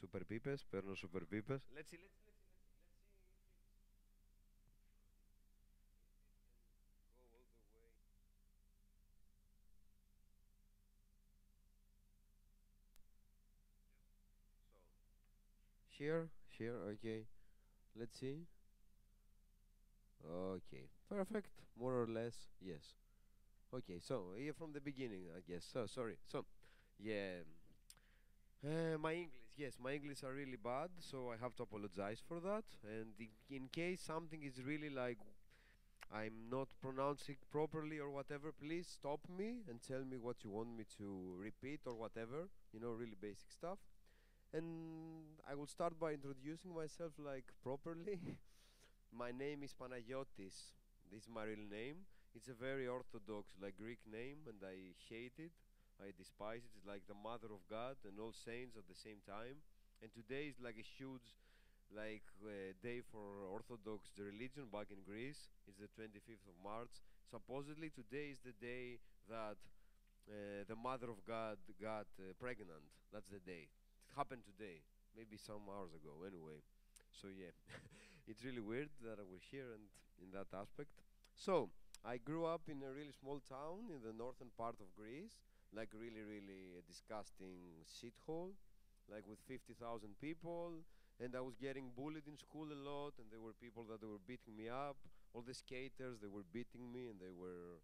Super pipes, παίρνω super pipes. Let's see, go all the way. So, here, okay. Let's see. Okay, perfect, more or less, yes. Okay, so here from the beginning, I guess. So sorry. So, yeah, my English, yes, my English are really bad, so I have to apologize for that. And in case something is really like I'm not pronouncing properly or whatever, please stop me and tell me what you want me to repeat or whatever. Really basic stuff. And I will start by introducing myself like properly. My name is Panagiotis. This is my real name. It's a very orthodox, like Greek name, and I hate it. I despise it. It's like the mother of God and all saints at the same time. And today is like a huge, like day for Orthodox the religion back in Greece. It's the 25th of March. Supposedly today is the day that the mother of God got pregnant. That's the day. It happened today, maybe some hours ago. Anyway, so yeah, it's really weird that we're here and in that aspect. So I grew up in a really small town in the northern part of Greece, like really, really a disgusting shithole, like with 50,000 people. And I was getting bullied in school a lot, and there were people that they were beating me up. All the skaters, they were beating me, and they were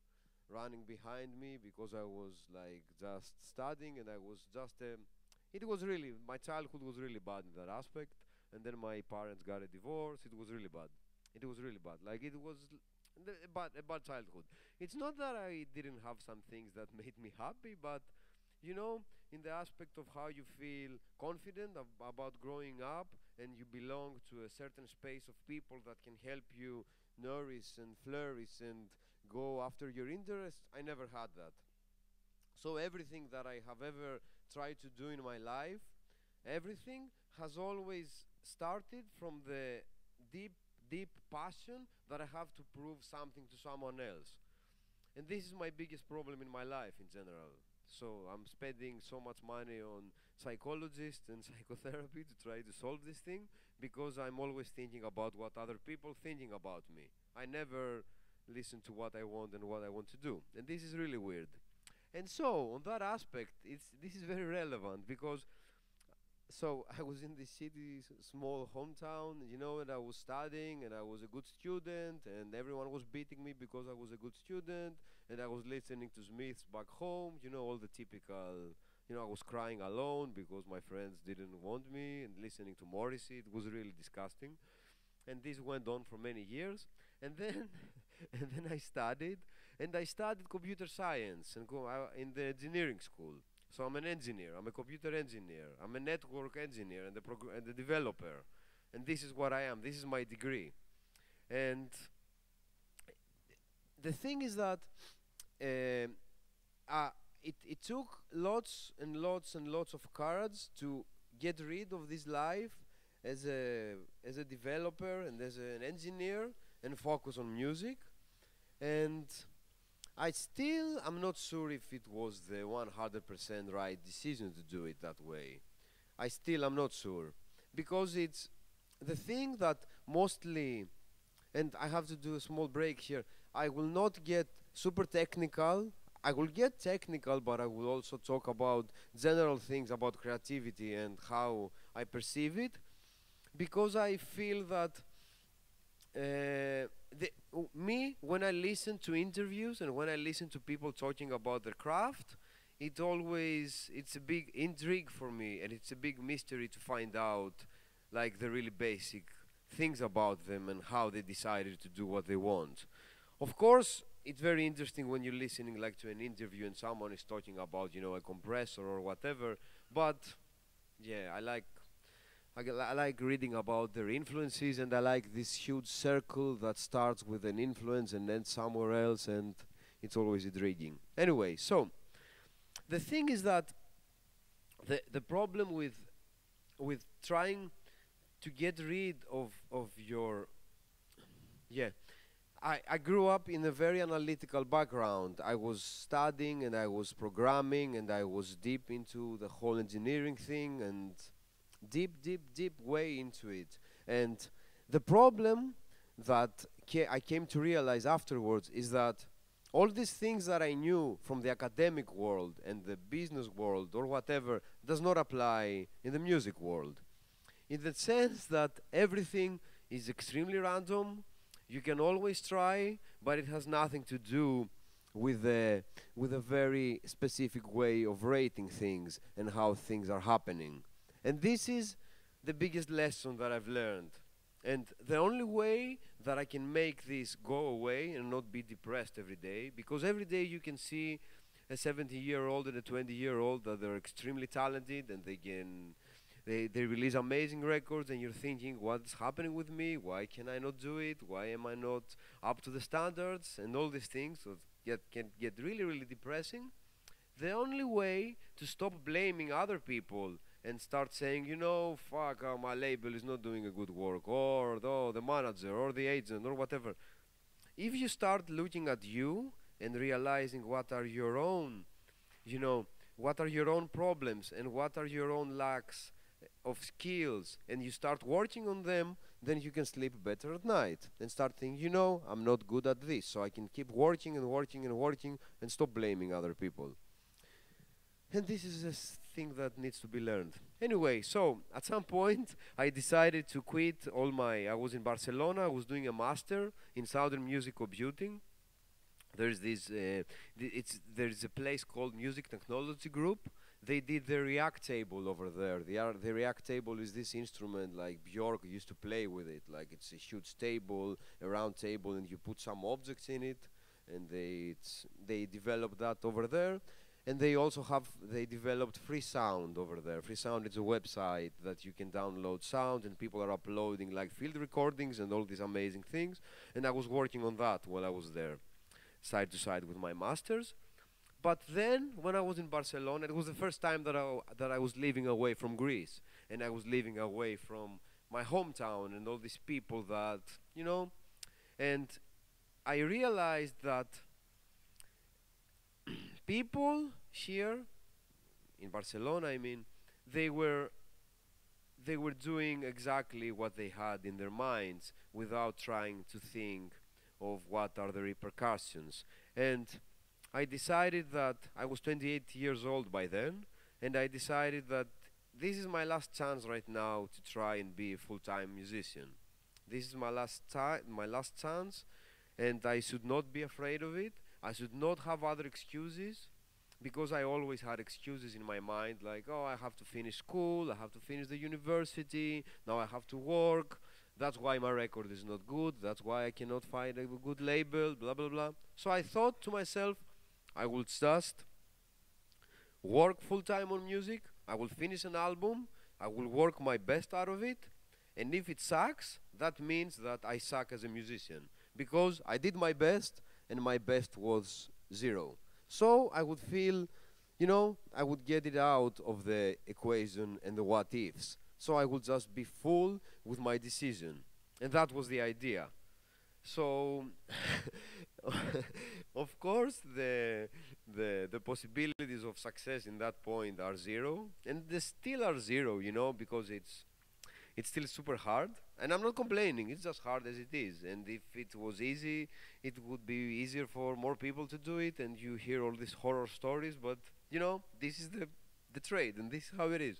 running behind me because I was like just studying, and I was just. It was really my childhood was really bad in that aspect, and then my parents got a divorce. It was really bad. It was really bad. Like it was a bad childhood. It's not that I didn't have some things that made me happy, but in the aspect of how you feel confident about growing up and you belong to a certain space of people that can help you nourish and flourish and go after your interests, I never had that. So everything that I have ever tried to do in my life, everything has always started from the deep, deep passion that I have to prove something to someone else. And this is my biggest problem in my life in general. So I'm spending so much money on psychologists and psychotherapy to try to solve this thing because I'm always thinking about what other people thinking about me. I never listen to what I want and what I want to do. And this is really weird. And so on that aspect, this is very relevant because I was in this city, small hometown, and I was studying, and I was a good student, and everyone was beating me because I was a good student, and I was listening to Smiths back home, all the typical, I was crying alone because my friends didn't want me, and listening to Morrissey, it was really disgusting, and this went on for many years, and then, and then I studied computer science in the engineering school. So I'm an engineer. I'm a computer engineer. I'm a network engineer and a developer. And this is what I am. This is my degree. And the thing is that uh, it took lots and lots and lots of courage to get rid of this life as a developer and as an engineer and focus on music. And I'm not sure if it was the 100% right decision to do it that way. I'm not sure. Because it's the thing that mostly, and I have to do a small break here, I will not get super technical. I will get technical, but I will also talk about general things about creativity and how I perceive it. Because I feel that me, when I listen to interviews and when I listen to people talking about their craft, it's a big intrigue for me, and it's a big mystery to find out like the really basic things about them and how they decided to do what they want. Of course, it's very interesting when you're listening like to an interview and someone is talking about a compressor or whatever. But yeah, I like reading about their influences, and I like this huge circle that starts with an influence and ends somewhere else, and it's always intriguing. Anyway, so the thing is that the problem with trying to get rid of your yeah I grew up in a very analytical background. I was studying and I was programming and I was deep into the whole engineering thing and deep way into it. And the problem that I came to realize afterwards is that all these things that I knew from the academic world and the business world or whatever does not apply in the music world. In the sense that everything is extremely random, you can always try, but it has nothing to do with a very specific way of rating things and how things are happening. And this is the biggest lesson that I've learned. And the only way that I can make this go away and not be depressed every day, because every day you can see a 70-year-old and a 20-year-old that they're extremely talented and they release amazing records, and you're thinking, what's happening with me? Why can I not do it? Why am I not up to the standards? And all these things can get really depressing. The only way to stop blaming other people and start saying, fuck, my label is not doing a good work, or oh, the manager, or the agent, or whatever. If you start looking at you and realizing what are your own, what are your own problems and what are your own lacks of skills, and you start working on them, then you can sleep better at night and start thinking, I'm not good at this, so I can keep working and working and working and stop blaming other people. And this is a thing that needs to be learned. Anyway, so at some point I decided to quit I was in Barcelona, I was doing a master in Southern Music Computing. There's there's a place called Music Technology Group. They did the React table over there. The React table is this instrument like Björk used to play with it. Like it's a huge table, a round table, and you put some objects in it, and they developed that over there. And they developed Free Sound over there. Free Sound is a website that you can download sound, and people are uploading like field recordings and all these amazing things. And I was working on that while I was there, side to side with my masters. But then, when I was in Barcelona, it was the first time that I was living away from Greece, and I was living away from my hometown and all these people that, and I realized that people here in Barcelona, they were doing exactly what they had in their minds without trying to think of what are the repercussions. And I decided that I was 28 years old by then, and I decided that this is my last chance right now to try and be a full-time musician. This is my last chance, and I should not be afraid of it. I should not have other excuses, because I always had excuses in my mind, like, oh, I have to finish school, I have to finish the university, now I have to work, that's why my record is not good, that's why I cannot find a good label, blah, blah, blah. So I thought to myself, I will just work full-time on music, I will finish an album, I will work my best out of it, and if it sucks, that means that I suck as a musician, because I did my best, and my best was 0. So I would feel, I would get it out of the equation and the what-ifs. So I would just be full with my decision. And that was the idea. So, of course, the possibilities of success in that point are 0. And they still are 0, because it's still super hard. And I'm not complaining, it's just hard as it is. And if it was easy, it would be easier for more people to do it, and you hear all these horror stories, but this is the trade, and this is how it is.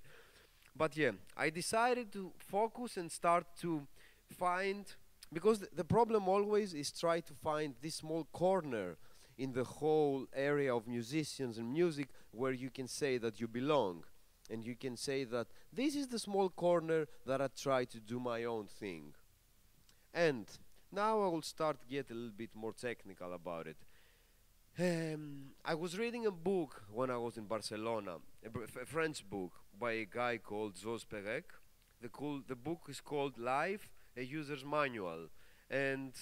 But yeah, I decided to focus and start to find, because the problem always is try to find this small corner in the whole area of musicians and music where you can say that you belong. And you can say that this is the small corner that I try to do my own thing. And now I will start to get a little bit more technical about it. I was reading a book when I was in Barcelona, a French book by a guy called Zos Perec. The book is called Life, a User's Manual. And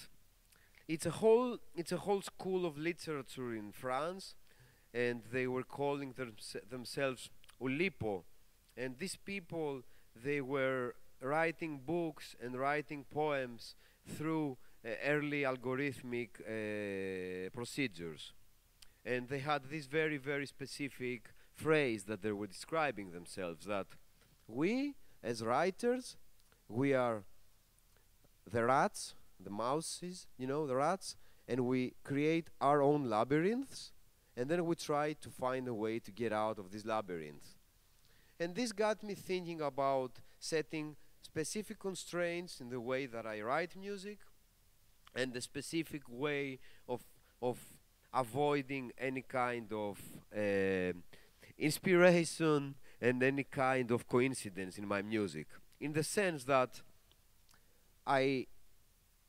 it's a whole school of literature in France, and they were calling themselves Oulipo, and these people, they were writing books and writing poems through early algorithmic procedures, and they had this very specific phrase that they were describing themselves, that we as writers, we are the rats, the mouses, you know, the rats, and we create our own labyrinths, and then we try to find a way to get out of this labyrinth. And this got me thinking about setting specific constraints in the way that I write music, and the specific way of avoiding any kind of inspiration and any kind of coincidence in my music. In the sense that I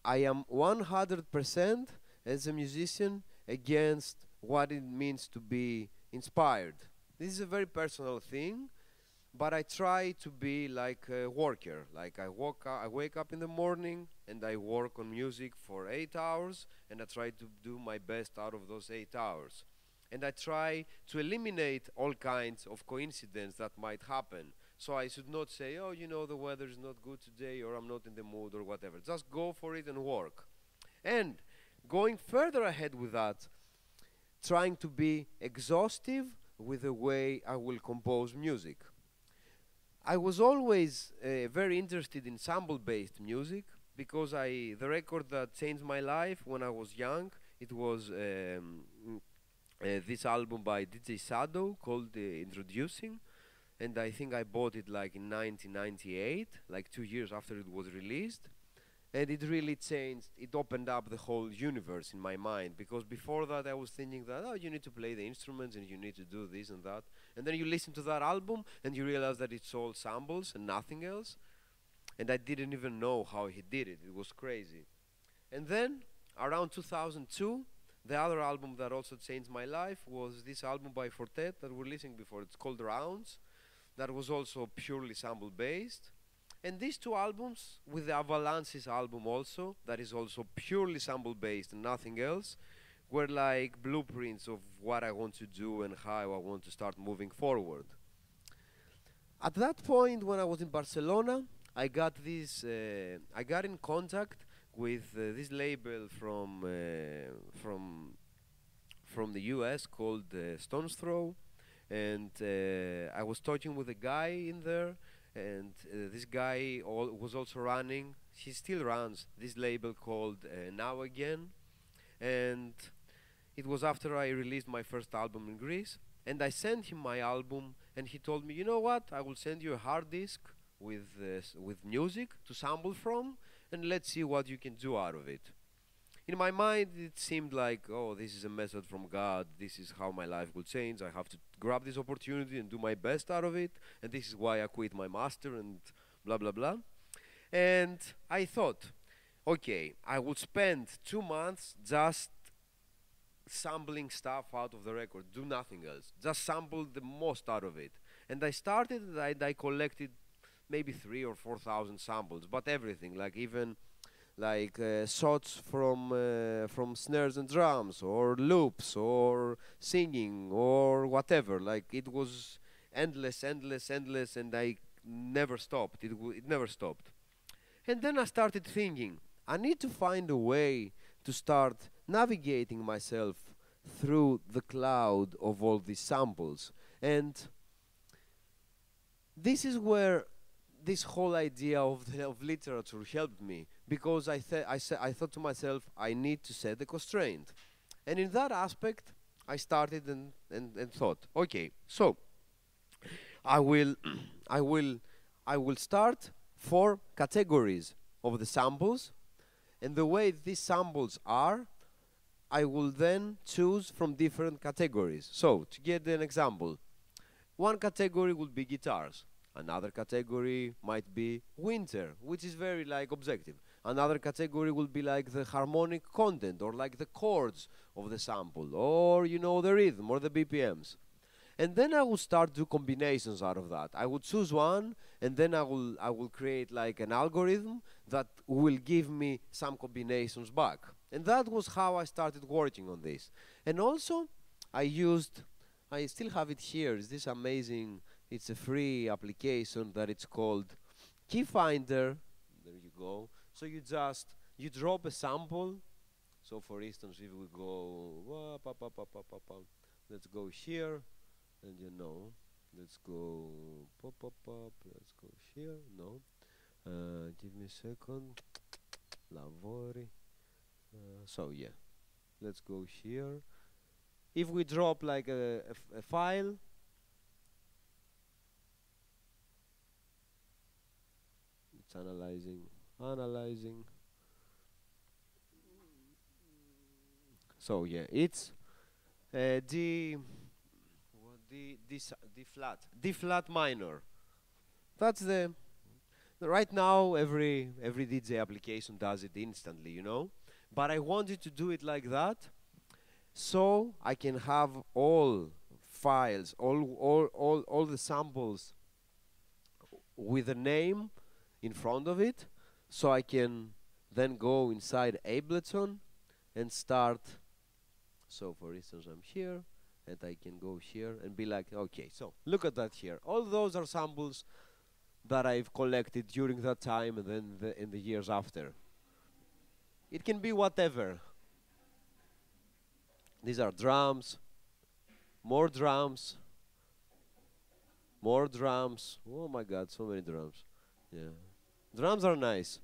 I am 100% as a musician against what it means to be inspired. This is a very personal thing, but I try to be like a worker. Like I wake up in the morning and I work on music for 8 hours, and I try to do my best out of those 8 hours. And I try to eliminate all kinds of coincidence that might happen. So I should not say, oh, you know, the weather is not good today, or I'm not in the mood, or whatever. Just go for it and work. And going further ahead with that, trying to be exhaustive with the way I will compose music. I was always very interested in sample-based music, because the record that changed my life when I was young, it was this album by DJ Sado called Introducing, and I think I bought it like in 1998, like 2 years after it was released. And it really changed, it opened up the whole universe in my mind, because before that I was thinking that, oh, you need to play the instruments and you need to do this and that. And then you listen to that album and you realize that it's all samples and nothing else. And I didn't even know how he did it, it was crazy. And then, around 2002, the other album that also changed my life was this album by Fortet that we're listening before. It's called Rounds. That was also purely sample based. And these two albums, with the Avalanche's album also, that is also purely sample based and nothing else, were like blueprints of what I want to do and how I want to start moving forward. At that point, when I was in Barcelona, I got in contact with this label from the US called Stone's Throw, and I was talking with a guy in there, and this guy was also running. He still runs this label called Now Again, and it was after I released my first album in Greece, and I sent him my album, and he told me, you know what? I will send you a hard disk with music to sample from, and let's see what you can do out of it. In my mind, it seemed like, oh, this is a message from God. This is how my life will change. I have to grab this opportunity and do my best out of it. And this is why I quit my master and blah, blah, blah. And I thought, okay, I will spend 2 months just sampling stuff out of the record. Do nothing else. Just sample the most out of it. And I started, and I collected maybe 3,000 or 4,000 samples, but everything, like even like shots from snares and drums, or loops, or singing, or whatever. Like it was endless, endless, endless, and I never stopped. It never stopped. And then I started thinking, I need to find a way to start navigating myself through the cloud of all these samples. And this is where this whole idea of literature helped me, because I thought to myself, I need to set the constraint. And in that aspect, I started and thought, okay, so I will I will start 4 categories of the samples, and the way these samples are, I will then choose from different categories. So, to get an example, one category would be guitars. Another category might be winter, which is very like objective. Another category will be like the harmonic content, or like the chords of the sample, or you know, the rhythm or the BPMs. And then I will start to do combinations out of that. I will choose one, and then I will create like an algorithm that will give me some combinations back. And that was how I started working on this. And also, I still have it here. It's this amazing. It's a free application that it's called Keyfinder. There you go. So you drop a sample. So for instance, if we go, let's go here, and you know, Let's go pop pop pop. Let's go here. No. Give me a second. Lavori. So yeah, let's go here. If we drop like a file, it's analyzing. So yeah, it's D flat minor. That's the right now every DJ application does it instantly, you know. But I wanted to do it like that, so I can have all files, all the samples with a name in front of it, so I can then go inside Ableton and start. So for instance, I'm here, and I can go here and be like, okay, so look at that here. All those are samples that I've collected during that time and then in the years after. It can be whatever. These are drums, more drums, more drums. Oh my God, so many drums. Yeah, drums are nice.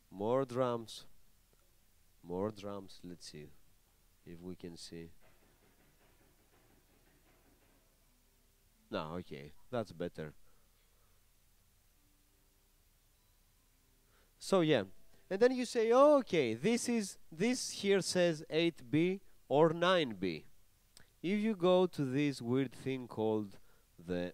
More drums, more drums. Let's see if we can see. No, okay, that's better. So yeah, and then you say, oh, okay, this here says 8B or 9B. If you go to this weird thing called the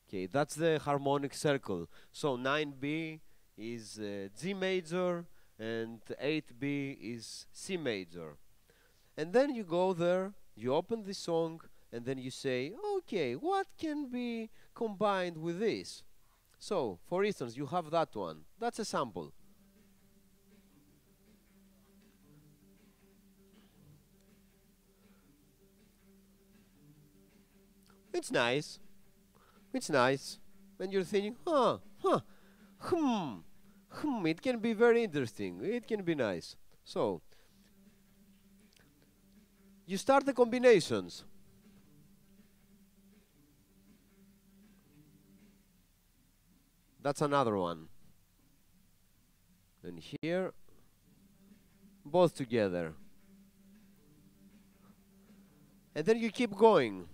okay, that's the harmonic circle. So 9B is G major and 8B is C major. And then you go there, you open the song, and then you say, okay, what can be combined with this? So, for instance, you have that one. That's a sample. It's nice. It's nice. And you're thinking, it can be very interesting. It can be nice. So, you start the combinations. That's another one. And here, both together. And then you keep going.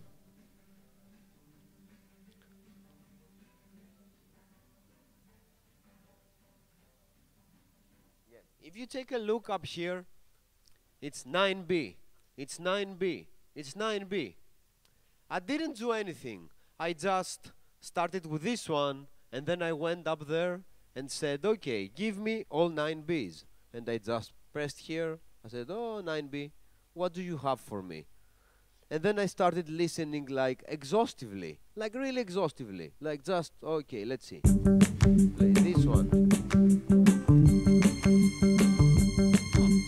If you take a look up here, it's 9B. It's 9B. It's 9B. I didn't do anything. I just started with this one, and then I went up there and said, okay, give me all 9Bs. And I just pressed here. I said, oh, 9B, what do you have for me? And then I started listening like exhaustively, like really exhaustively, like just, okay, let's see. Play this one.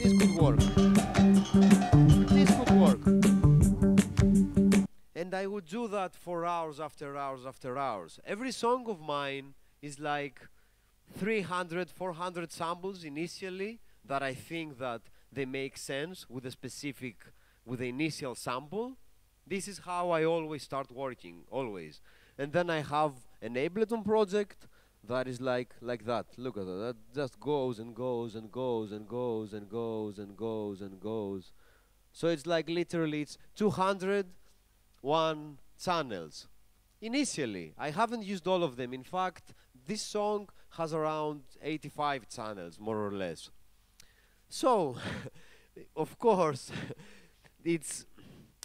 This could work. This could work. And I would do that for hours after hours after hours. Every song of mine is like 300, 400 samples initially that I think that they make sense with a specific, with the initial sample. This is how I always start working, always. And then I have an Ableton project that is like that. Look at that. That just goes and goes and goes and goes and goes and goes and goes. So it's like literally it's 201 channels. Initially, I haven't used all of them. In fact, this song has around 85 channels, more or less. So, of course,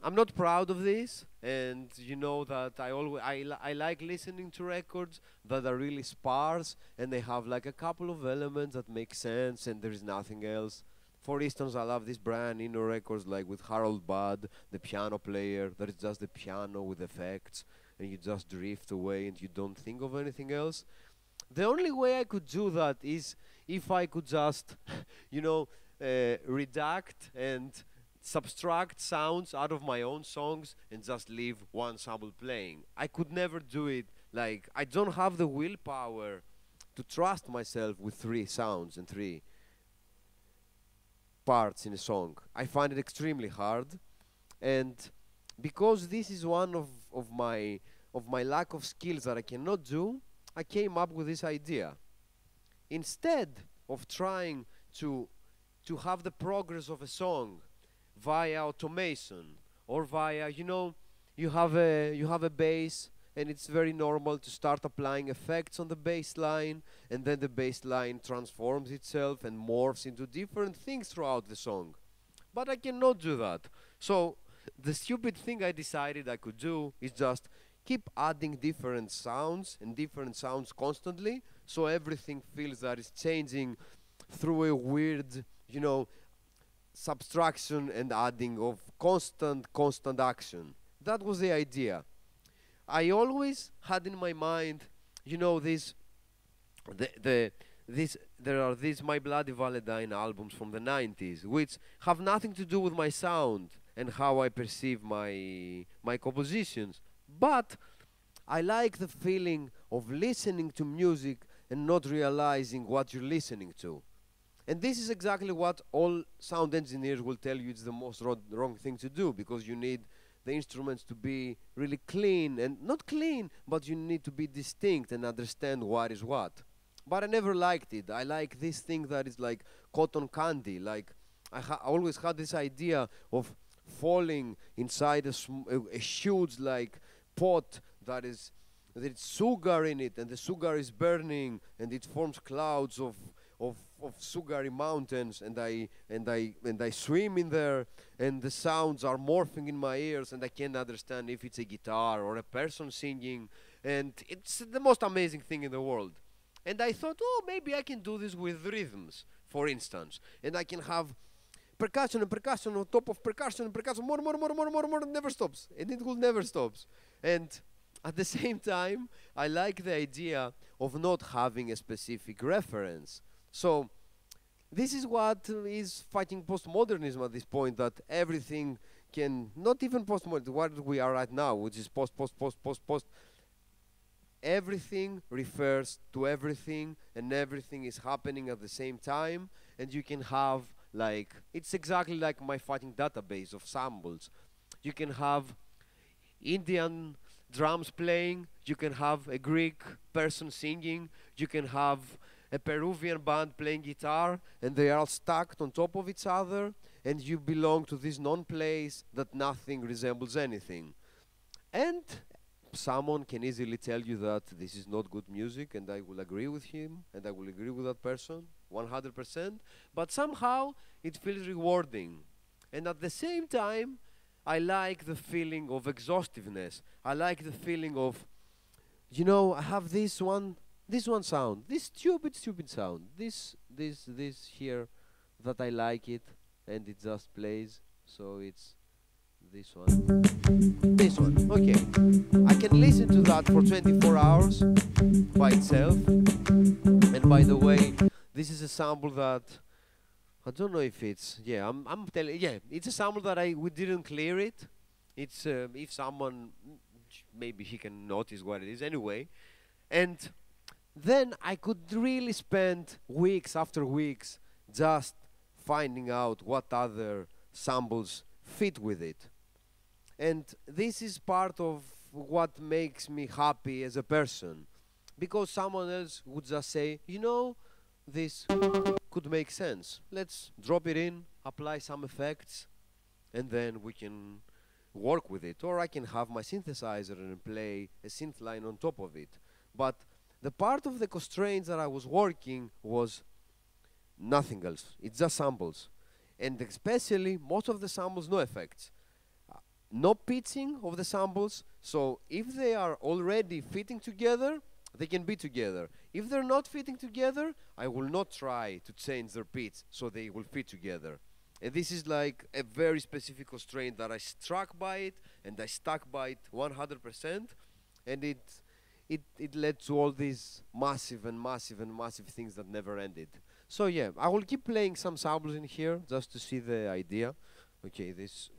I'm not proud of this, and you know that I like listening to records that are really sparse and they have like a couple of elements that make sense and there is nothing else. For instance, I love this Brian Eno records like with Harold Budd, the piano player, that is just the piano with effects and you just drift away and you don't think of anything else. The only way I could do that is if I could just, redact and subtract sounds out of my own songs and just leave one sample playing. I could never do it. Like, I don't have the willpower to trust myself with three sounds and three. parts in a song. I find it extremely hard, and because this is one of my lack of skills that I cannot do, I came up with this idea. Instead of trying to have the progress of a song via automation or via, you have a bass, and it's very normal to start applying effects on the bass line, and then the bass line transforms itself and morphs into different things throughout the song. But I cannot do that. So the stupid thing I decided I could do is just keep adding different sounds and different sounds constantly, so everything feels that it's changing through a weird, subtraction and adding of constant action. That was the idea. I always had in my mind, this there are these My Bloody Valentine albums from the 90s, which have nothing to do with my sound and how I perceive my compositions. But I like the feeling of listening to music and not realizing what you're listening to. And this is exactly what all sound engineers will tell you it's the most wrong thing to do, because you need the instruments to be really clean, and not clean, but you need to be distinct and understand what is what. But I never liked it. I like this thing that is like cotton candy. Like I always had this idea of falling inside a huge like pot that it's sugar in it, and the sugar is burning, and it forms clouds of sugary mountains, and I swim in there, and the sounds are morphing in my ears, and I can't understand if it's a guitar or a person singing, and it's the most amazing thing in the world. And I thought, oh, maybe I can do this with rhythms, for instance, and I can have percussion and percussion on top of percussion and percussion, more, it never stops, and it will never stops. And at the same time, I like the idea of not having a specific reference. So this is what is fighting postmodernism at this point, that everything can, not even postmodern, what we are right now, which is post, everything refers to everything, and everything is happening at the same time, and you can have, like, it's exactly like my fighting database of samples. You can have Indian drums playing, you can have a Greek person singing, you can have a Peruvian band playing guitar, and they are all stacked on top of each other, and you belong to this non-place that nothing resembles anything. And someone can easily tell you that this is not good music, and I will agree with him, and I will agree with that person 100%, but somehow it feels rewarding. And at the same time, I like the feeling of exhaustiveness. I like the feeling of, I have this one sound, this stupid sound, this here, that I like it, and it just plays. So it's this one, okay. I can listen to that for 24 hours by itself. And by the way, this is a sample that I don't know if it's, I'm telling, it's a sample that we didn't clear it. It's, if someone, maybe he can notice what it is anyway. And then I could really spend weeks after weeks just finding out what other samples fit with it. And this is part of what makes me happy as a person, because someone else would just say, this could make sense. Let's drop it in, apply some effects, and then we can work with it. Or I can have my synthesizer and play a synth line on top of it. But the part of the constraints that I was working was nothing else. It's just samples. And especially, most of the samples, no effects. No pitching of the samples, so if they are already fitting together, they can be together. If they're not fitting together, I will not try to change their pitch so they will fit together. And this is like a very specific constraint that I struck by it, and I stuck by it 100%, and it led to all these massive things that never ended. So yeah, I will keep playing some samples in here just to see the idea. Okay, this.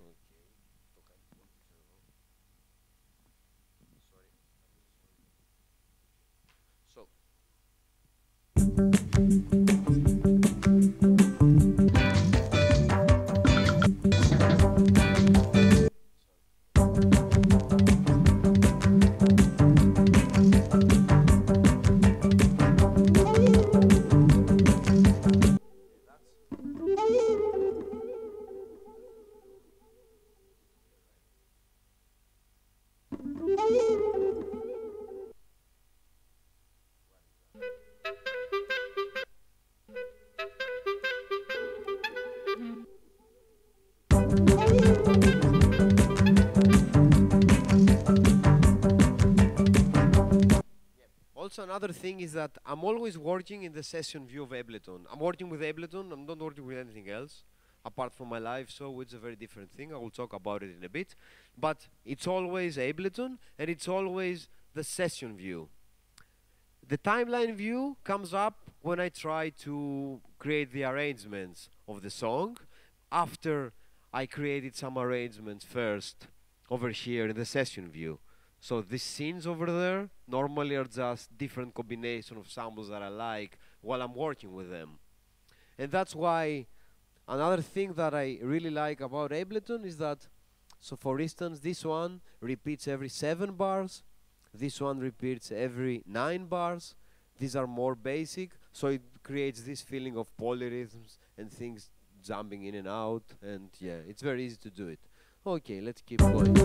also another thing is that I'm always working in the session view of Ableton. I'm working with Ableton. I'm not working with anything else apart from my live show. It's a very different thing. I will talk about it in a bit. But it's always Ableton, and it's always the session view. The timeline view comes up when I try to create the arrangements of the song after I created some arrangements first over here in the session view. So these scenes over there normally are just different combination of samples that I like while I'm working with them. And that's why another thing that I really like about Ableton is that, so for instance, this one repeats every 7 bars, this one repeats every 9 bars. These are more basic, so it creates this feeling of polyrhythms and things jumping in and out, and yeah, it's very easy to do it. Okay, let's keep going.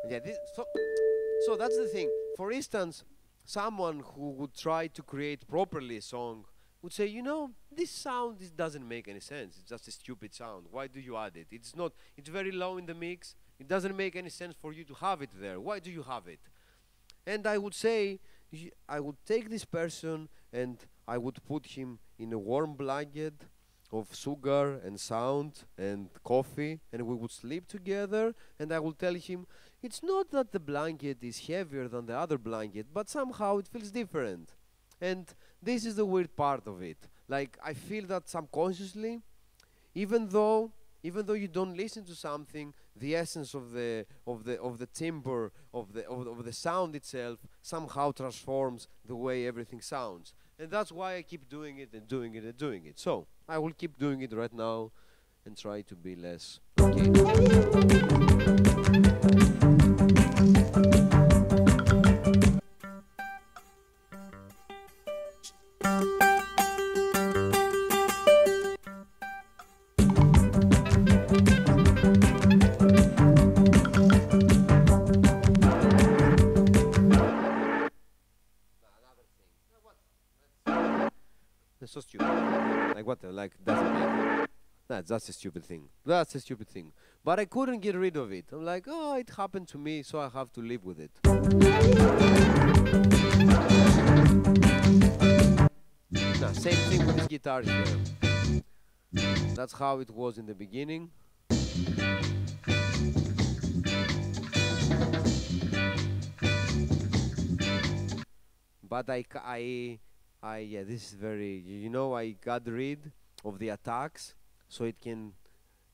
Yeah, so that's the thing. For instance, someone who would try to create properly a song would say, you know, this sound doesn't make any sense. It's just a stupid sound. Why do you add it? It's not. It's very low in the mix. It doesn't make any sense for you to have it there. Why do you have it? And I would say, I would take this person and I would put him in a warm blanket of sugar and sound and coffee, and we would sleep together, and I would tell him, it's not that the blanket is heavier than the other blanket, but somehow it feels different. And this is the weird part of it. Like, I feel that subconsciously, even though you don't listen to something, the essence of the timbre of the sound itself somehow transforms the way everything sounds. And that's why I keep doing it and doing it and doing it. So I will keep doing it right now and try to be less. Okay. That's so stupid. Like what? Like doesn't make. That's a stupid thing. That's a stupid thing. But I couldn't get rid of it. I'm like, oh, it happened to me, so I have to live with it. Nah, same thing with this guitar here. That's how it was in the beginning. But yeah, this is very, you know, I got rid of the attacks so it can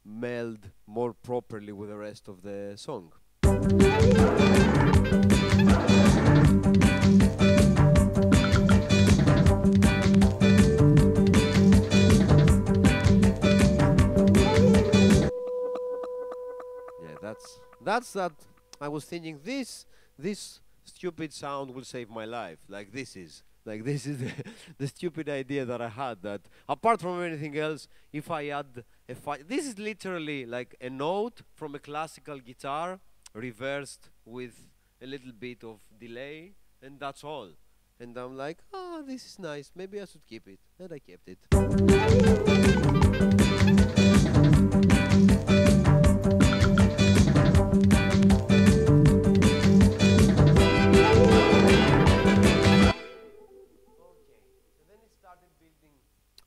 meld more properly with the rest of the song. Yeah, that's that. I was thinking this stupid sound will save my life. Like this is the stupid idea that I had, that apart from anything else, if I add this is literally like a note from a classical guitar reversed with a little bit of delay, and that's all. And I'm like, oh, this is nice, maybe I should keep it. And I kept it.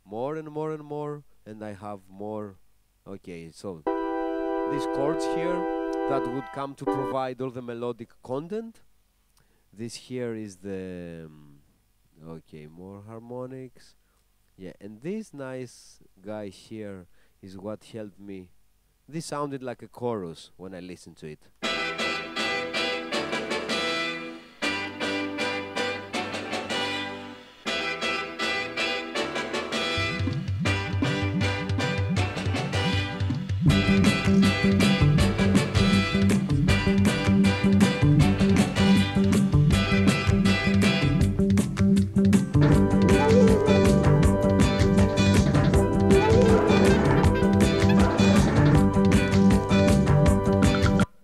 More and more and more, and I have more. Okay, so these chords here that would come to provide all the melodic content. This here is the okay, more harmonics. Yeah, and this nice guy here is what helped me. This sounded like a chorus when I listened to it.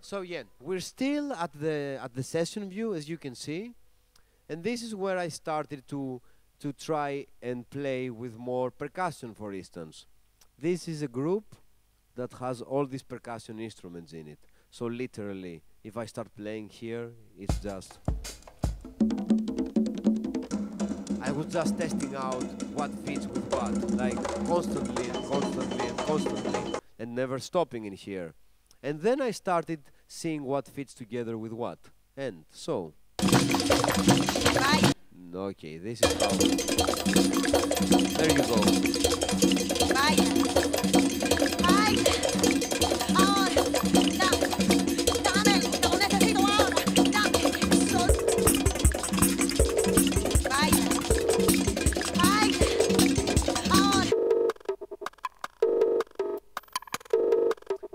So yeah, we're still at the session view, as you can see, and this is where I started to to try and play with more percussion, for instance. This is a group that has all these percussion instruments in it. So literally, if I start playing here, it's just... I was just testing out what fits with what, like constantly and constantly and constantly, and never stopping in here. And then I started seeing what fits together with what. And so... Okay, this is how... There you go.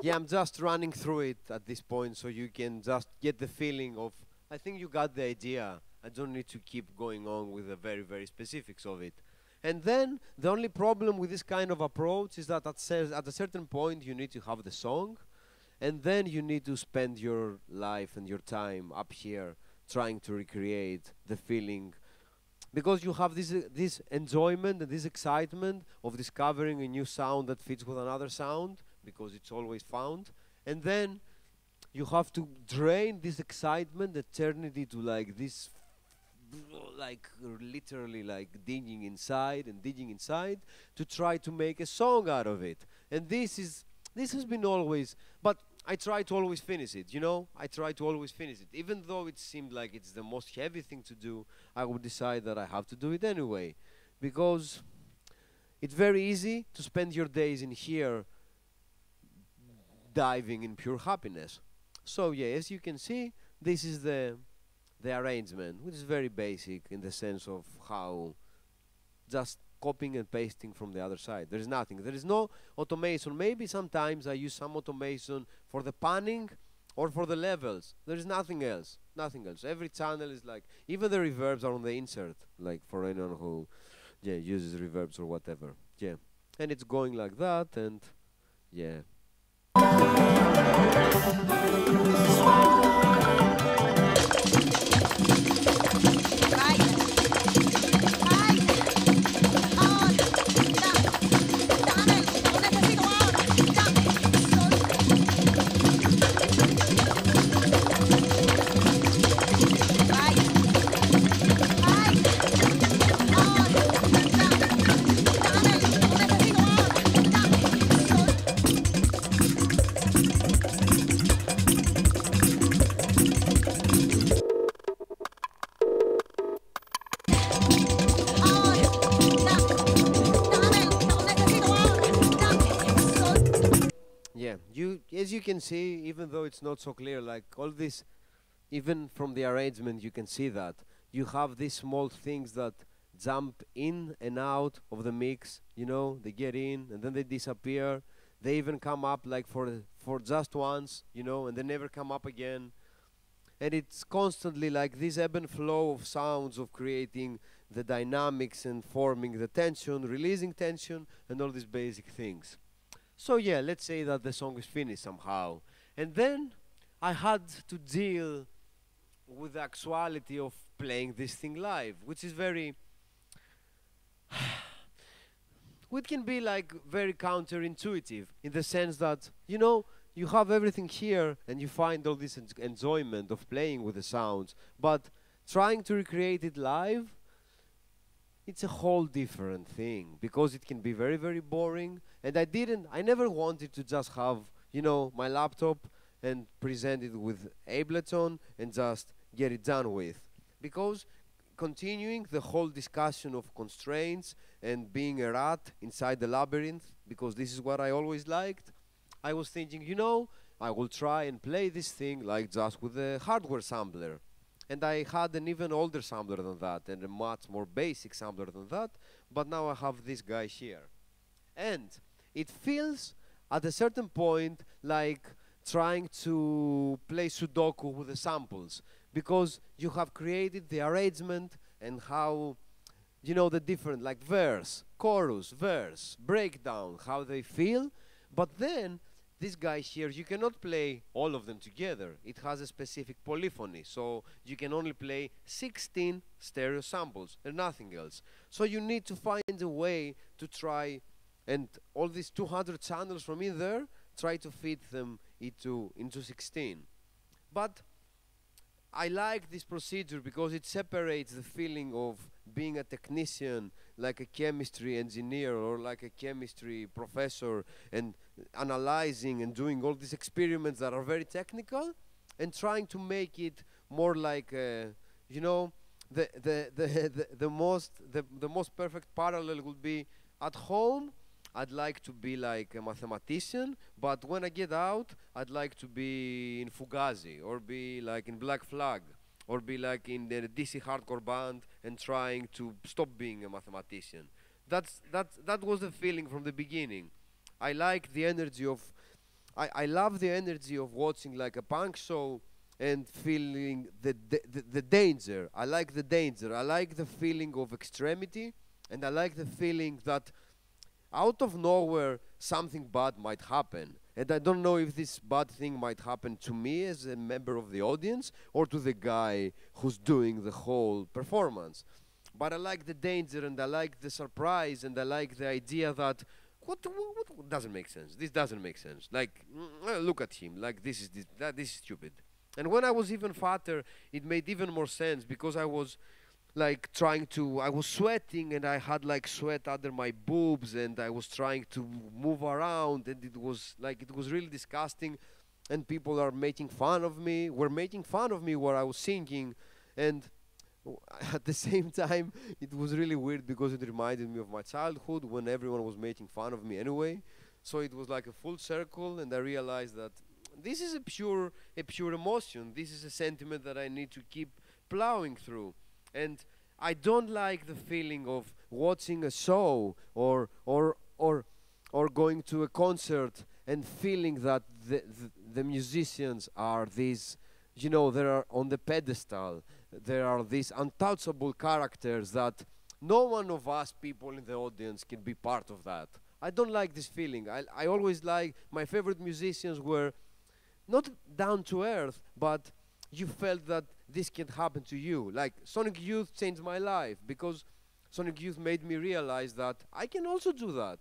Yeah, I'm just running through it at this point so you can just get the feeling of... I think you got the idea. I don't need to keep going on with the very, very specifics of it. And then the only problem with this kind of approach is that at a certain point you need to have the song, and then you need to spend your life and your time up here trying to recreate the feeling, because you have this enjoyment and this excitement of discovering a new sound that fits with another sound, because it's always found. And then you have to drain this excitement and turn it into like this, like literally like digging inside and digging inside to try to make a song out of it. And this has been always, but I try to always finish it, you know? I try to always finish it. Even though it seemed like it's the most heavy thing to do, I would decide that I have to do it anyway. Because it's very easy to spend your days in here diving in pure happiness. So yeah, as you can see, this is the arrangement, which is very basic in the sense of how just copying and pasting from the other side. There is nothing. There is no automation. Maybe sometimes I use some automation for the panning or for the levels. There is nothing else. Nothing else. Every channel is like, even the reverbs are on the insert, like for anyone who uses reverbs or whatever. Yeah. And it's going like that, and yeah. As you can see, even though it's not so clear, like all this, even from the arrangement, you can see that you have these small things that jump in and out of the mix, you know, they get in and then they disappear. They even come up like for just once, you know, and they never come up again. And it's constantly like this ebb and flow of sounds, of creating the dynamics and forming the tension, releasing tension, and all these basic things. So yeah, let's say that the song is finished somehow. And then I had to deal with the actuality of playing this thing live, which is very... which can be like very counterintuitive in the sense that, you know, you have everything here and you find all this enjoyment of playing with the sounds, but trying to recreate it live, it's a whole different thing, because it can be very, very boring. And I never wanted to just have, you know, my laptop and present it with Ableton and just get it done with. Because continuing the whole discussion of constraints and being a rat inside the labyrinth, because this is what I always liked, I was thinking, you know, I will try and play this thing like just with a hardware sampler. And I had an even older sampler than that and a much more basic sampler than that, but now I have this guy here. And it feels at a certain point like trying to play Sudoku with the samples, because you have created the arrangement and how, you know, the different, like verse, chorus, verse, breakdown, how they feel, but then this guy here, you cannot play all of them together. It has a specific polyphony, so you can only play 16 stereo samples and nothing else. So you need to find a way to try, and all these 200 channels from in there, try to fit them into 16. But I like this procedure because it separates the feeling of being a technician, like a chemistry engineer or like a chemistry professor, and analyzing and doing all these experiments that are very technical, and trying to make it more like, you know, the most perfect parallel would be at home. I'd like to be like a mathematician, but when I get out, I'd like to be in Fugazi, or be like in Black Flag, or be like in the DC hardcore band and trying to stop being a mathematician. That was the feeling from the beginning. I like the energy of, I love the energy of watching like a punk show and feeling the danger. I like the danger. I like the feeling of extremity, and I like the feeling that out of nowhere something bad might happen. And I don't know if this bad thing might happen to me as a member of the audience or to the guy who's doing the whole performance. But I like the danger, and I like the surprise, and I like the idea that what doesn't make sense. This doesn't make sense. Like, look at him. Like, this is stupid. And when I was even fatter, it made even more sense because I was like I was sweating, and I had like sweat under my boobs, and I was trying to move around, and it was really disgusting, and people were making fun of me while I was singing, and at the same time it was really weird because it reminded me of my childhood when everyone was making fun of me anyway. So it was like a full circle, and I realized that this is a pure emotion. This is a sentiment that I need to keep plowing through. And I don't like the feeling of watching a show or going to a concert and feeling that the musicians are these, you know, they are on the pedestal. There are these untouchable characters that no one of us people in the audience can be part of that. I don't like this feeling. I always like, my favorite musicians were not down to earth, but you felt that this can happen to you. Like Sonic Youth changed my life because Sonic Youth made me realize that I can also do that.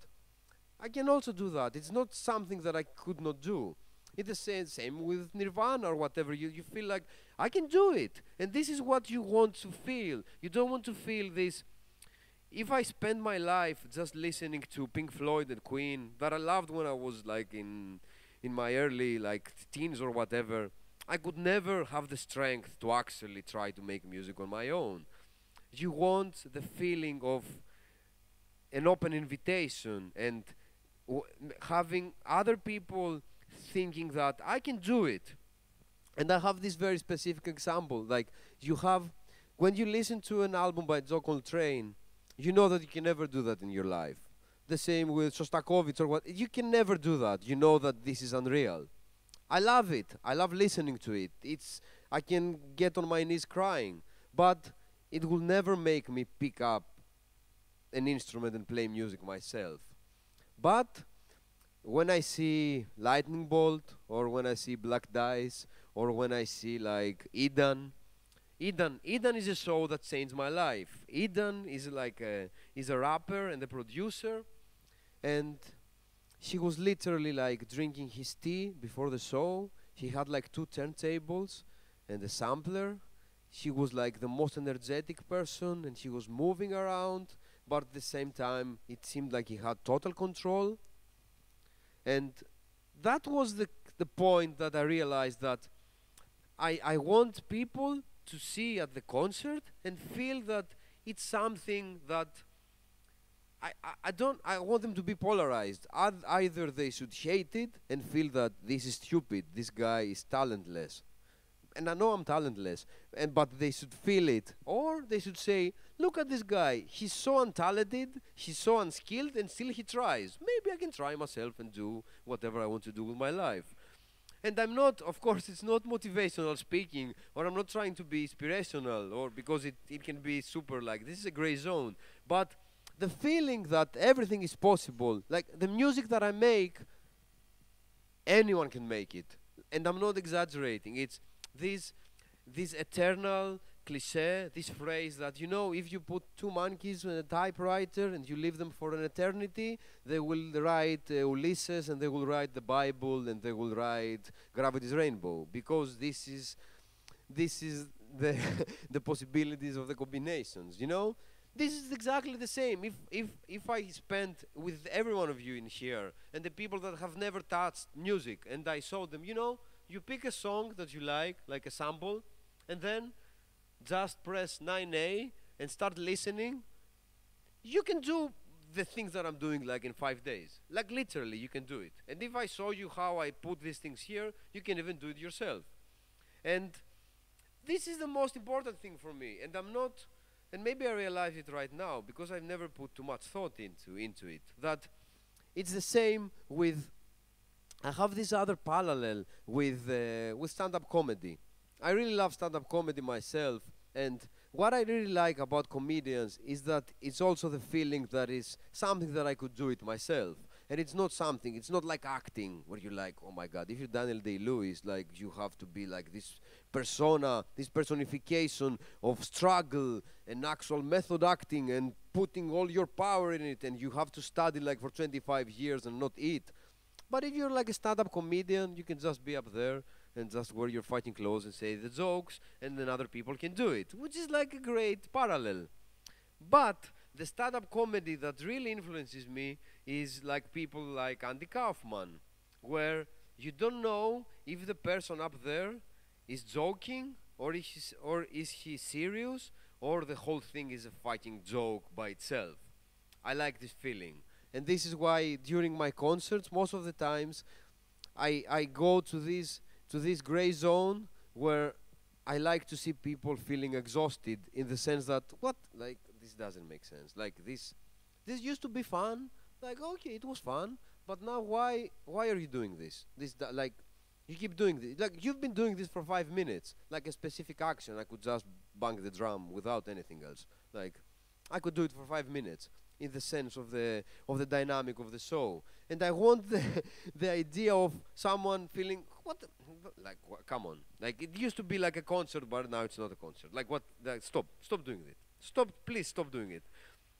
I can also do that. It's not something that I could not do. It's the same with Nirvana or whatever. You feel like I can do it. And this is what you want to feel. You don't want to feel this. If I spend my life just listening to Pink Floyd and Queen that I loved when I was like in my early like teens or whatever, I could never have the strength to actually try to make music on my own. You want the feeling of an open invitation and having other people thinking that I can do it. And I have this very specific example. Like, you have, when you listen to an album by Joe Coltrane, you know that you can never do that in your life. The same with Shostakovich or what. You can never do that. You know that this is unreal. I love it. I love listening to it. I can get on my knees crying. But it will never make me pick up an instrument and play music myself. But when I see Lightning Bolt, or when I see Black Dice, or when I see like Eden is a show that changed my life. Eden is like is a rapper and a producer, and he was literally like drinking his tea before the show. He had like 2 turntables and a sampler. He was like the most energetic person, and he was moving around, but at the same time it seemed like he had total control. And that was the point that I realized that I want people to see at the concert and feel that it's something that I want them to be polarized. Either they should hate it and feel that this is stupid, this guy is talentless, and I know I'm talentless, but they should feel it, or they should say, look at this guy, he's so untalented, he's so unskilled, and still he tries. Maybe I can try myself and do whatever I want to do with my life. And I'm not, of course, it's not motivational speaking, or I'm not trying to be inspirational, or because it can be super like, this is a gray zone. But the feeling that everything is possible, like the music that I make, Anyone can make it, and I'm not exaggerating. It's this this eternal cliche, this phrase that, you know, if you put two monkeys on a typewriter and you leave them for an eternity, they will write Ulysses, and they will write the Bible, and they will write Gravity's Rainbow, because this is the the possibilities of the combinations, you know. This is exactly the same. If I spent with every one of you in here and the people that have never touched music, and I saw them, you know, you pick a song that you like a sample, and then just press 9A and start listening, you can do the things that I'm doing like in 5 days. Like literally, you can do it. And if I show you how I put these things here, you can even do it yourself. And this is the most important thing for me. And I'm not, and maybe I realize it right now because I've never put too much thought into it, that it's the same with, I have this other parallel with stand-up comedy. I really love stand-up comedy myself, and what I really like about comedians is that it's also the feeling that is something that I could do it myself. And it's not something, it's not like acting where you're like, oh my god, if you're Daniel Day-Lewis, like you have to be like this persona, this personification of struggle and actual method acting and putting all your power in it, and you have to study like for 25 years and not eat. But if you're like a stand-up comedian, you can just be up there and just wear your fighting clothes and say the jokes, and then other people can do it, which is like a great parallel. But the stand-up comedy that really influences me is like people like Andy Kaufman, where you don't know if the person up there is joking, or is he serious, or the whole thing is a fighting joke by itself. I like this feeling. And this is why during my concerts, most of the times, I go to this gray zone where I like to see people feeling exhausted, in the sense that, what, like, this doesn't make sense. Like, this used to be fun. Like, okay, it was fun, but now why are you doing this? Like, you keep doing this. Like, you've been doing this for 5 minutes, like a specific action. I could just bang the drum without anything else. Like, I could do it for 5 minutes, in the sense of the dynamic of the show. And I want the idea of someone feeling, like, come on. Like, it used to be like a concert, but now it's not a concert. Like, what, like, stop doing it. Please stop doing it.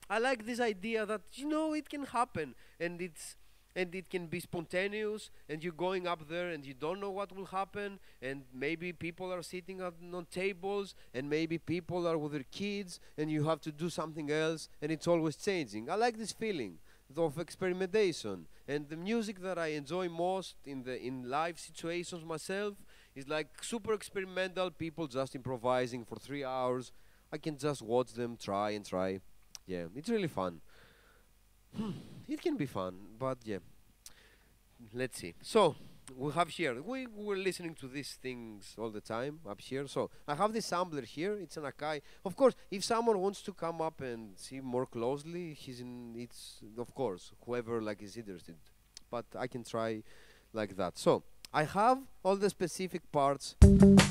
I like this idea that, you know, it can happen, and it can be spontaneous, and you're going up there and you don't know what will happen, and maybe people are sitting on tables, and maybe people are with their kids, and you have to do something else, and it's always changing. I like this feeling of experimentation, and the music that I enjoy most in live situations myself is like super experimental, people just improvising for 3 hours. I can just watch them try and try. Yeah, it's really fun. It can be fun, but yeah. Let's see. So, we have here, we were listening to these things all the time up here. So, I have this sampler here. It's an Akai. Of course, if someone wants to come up and see more closely, it's, of course, whoever like is interested. But I can try like that. So, I have all the specific parts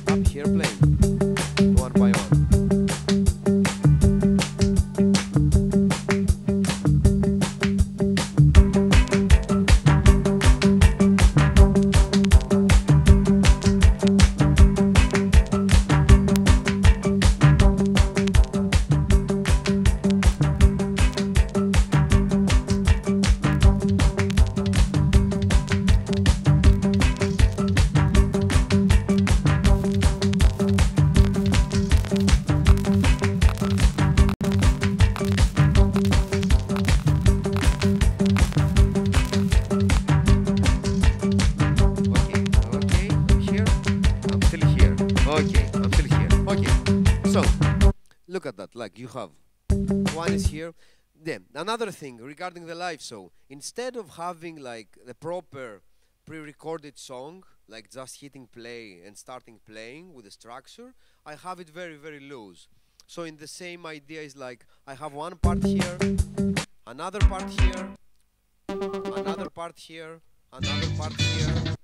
up here playing, one by one. Look at that, like you have one is here. Then another thing regarding the live show, instead of having like the proper pre-recorded song, like just hitting play and starting playing with the structure, I have it very, very loose. So in the same idea is like I have one part here, another part here, another part here, another part here.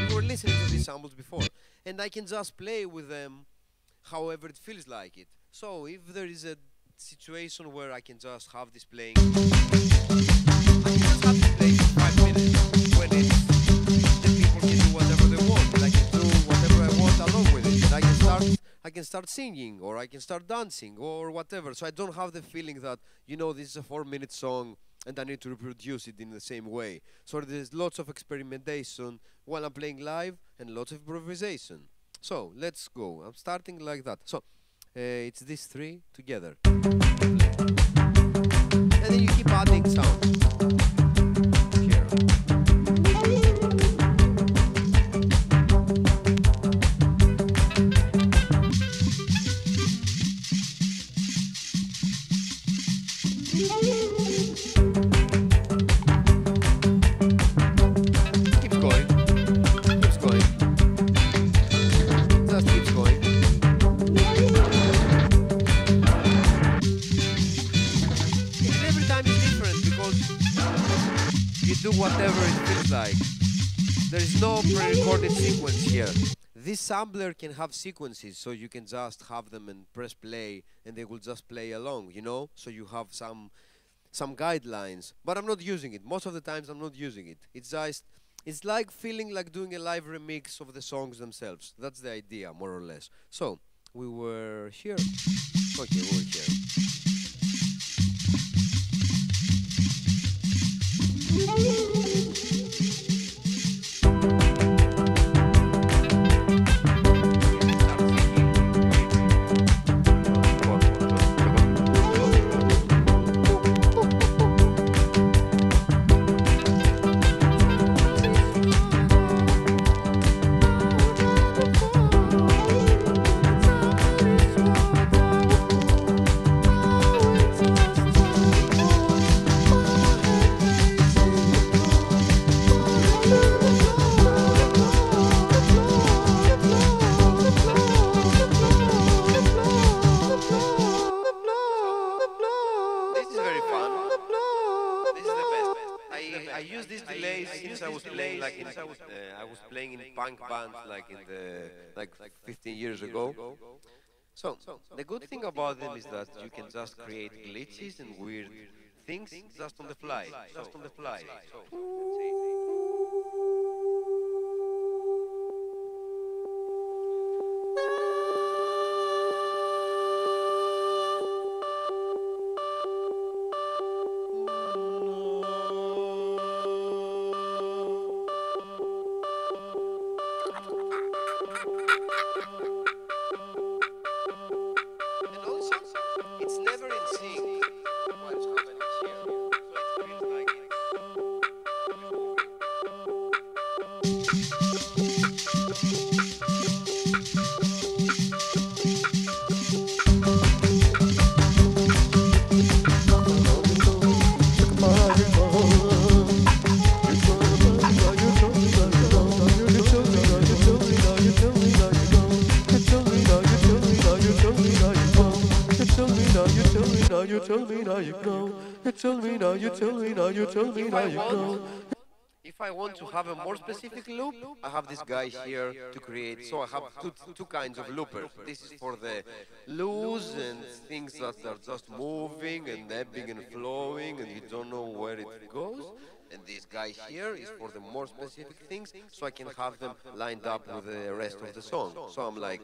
We were listening to these samples before, and I can just play with them however it feels like it. So if there is a situation where I can just have this playing, I can just have this playing for 5 minutes when it's, the people start singing, or I can start dancing, or whatever. So I don't have the feeling that, this is a 4-minute song and I need to reproduce it in the same way. So there's lots of experimentation while I'm playing live and lots of improvisation. So let's go. I'm starting like that. So it's these three together. And then you keep adding sounds. Here. Keeps going. Keeps going. Just keeps going. And every time is different because you do whatever it feels like. There is no pre-recorded sequence here. This sampler can have sequences, so you can just have them and press play and they will just play along, So you have some guidelines, but I'm not using it. Most of the times I'm not using it. It's like feeling like doing a live remix of the songs themselves. That's the idea, more or less. So, we were here. Okay, we were here. I use this delay since I was playing I was playing in punk bands like 15 years ago. So the good thing about them is that you can just create glitches and weird things just on the fly. And also, it's never in sync what's happening here. So it feels like You tell me now you go. You tell me now, you tell me now, you tell me now you go. if I want to have a more specific loop, I have this guy here to create. So I have two kinds of loopers. This is for the loose and things that are just moving and ebbing and flowing and you don't know where it goes. And this guy here is for the more specific things, so I can have them lined up with the rest of the song. So I'm like...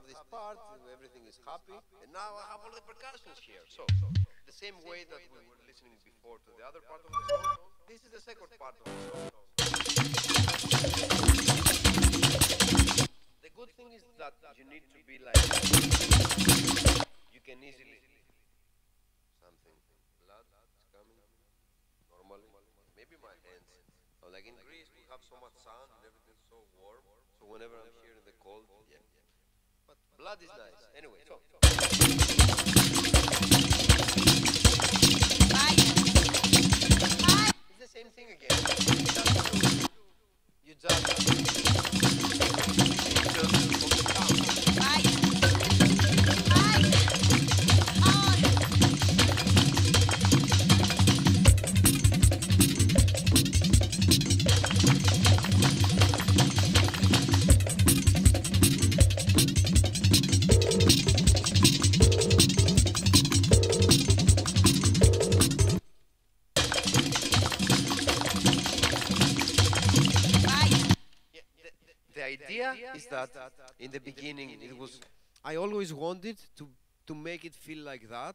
This part, everything is happy, and now I have all the percussions here. So, the same way that we were listening before to the other part of the song, this is the second part of the song. The good thing is that you need to be like, you can easily, something, blood, normally. Maybe my hands. Like in Greece, we have so much sun and everything's so warm. So whenever I'm here in the cold, yeah. But blood is nice. Anyway, so. It's the same thing again. You the idea is that in the beginning it was I always wanted to make it feel like that,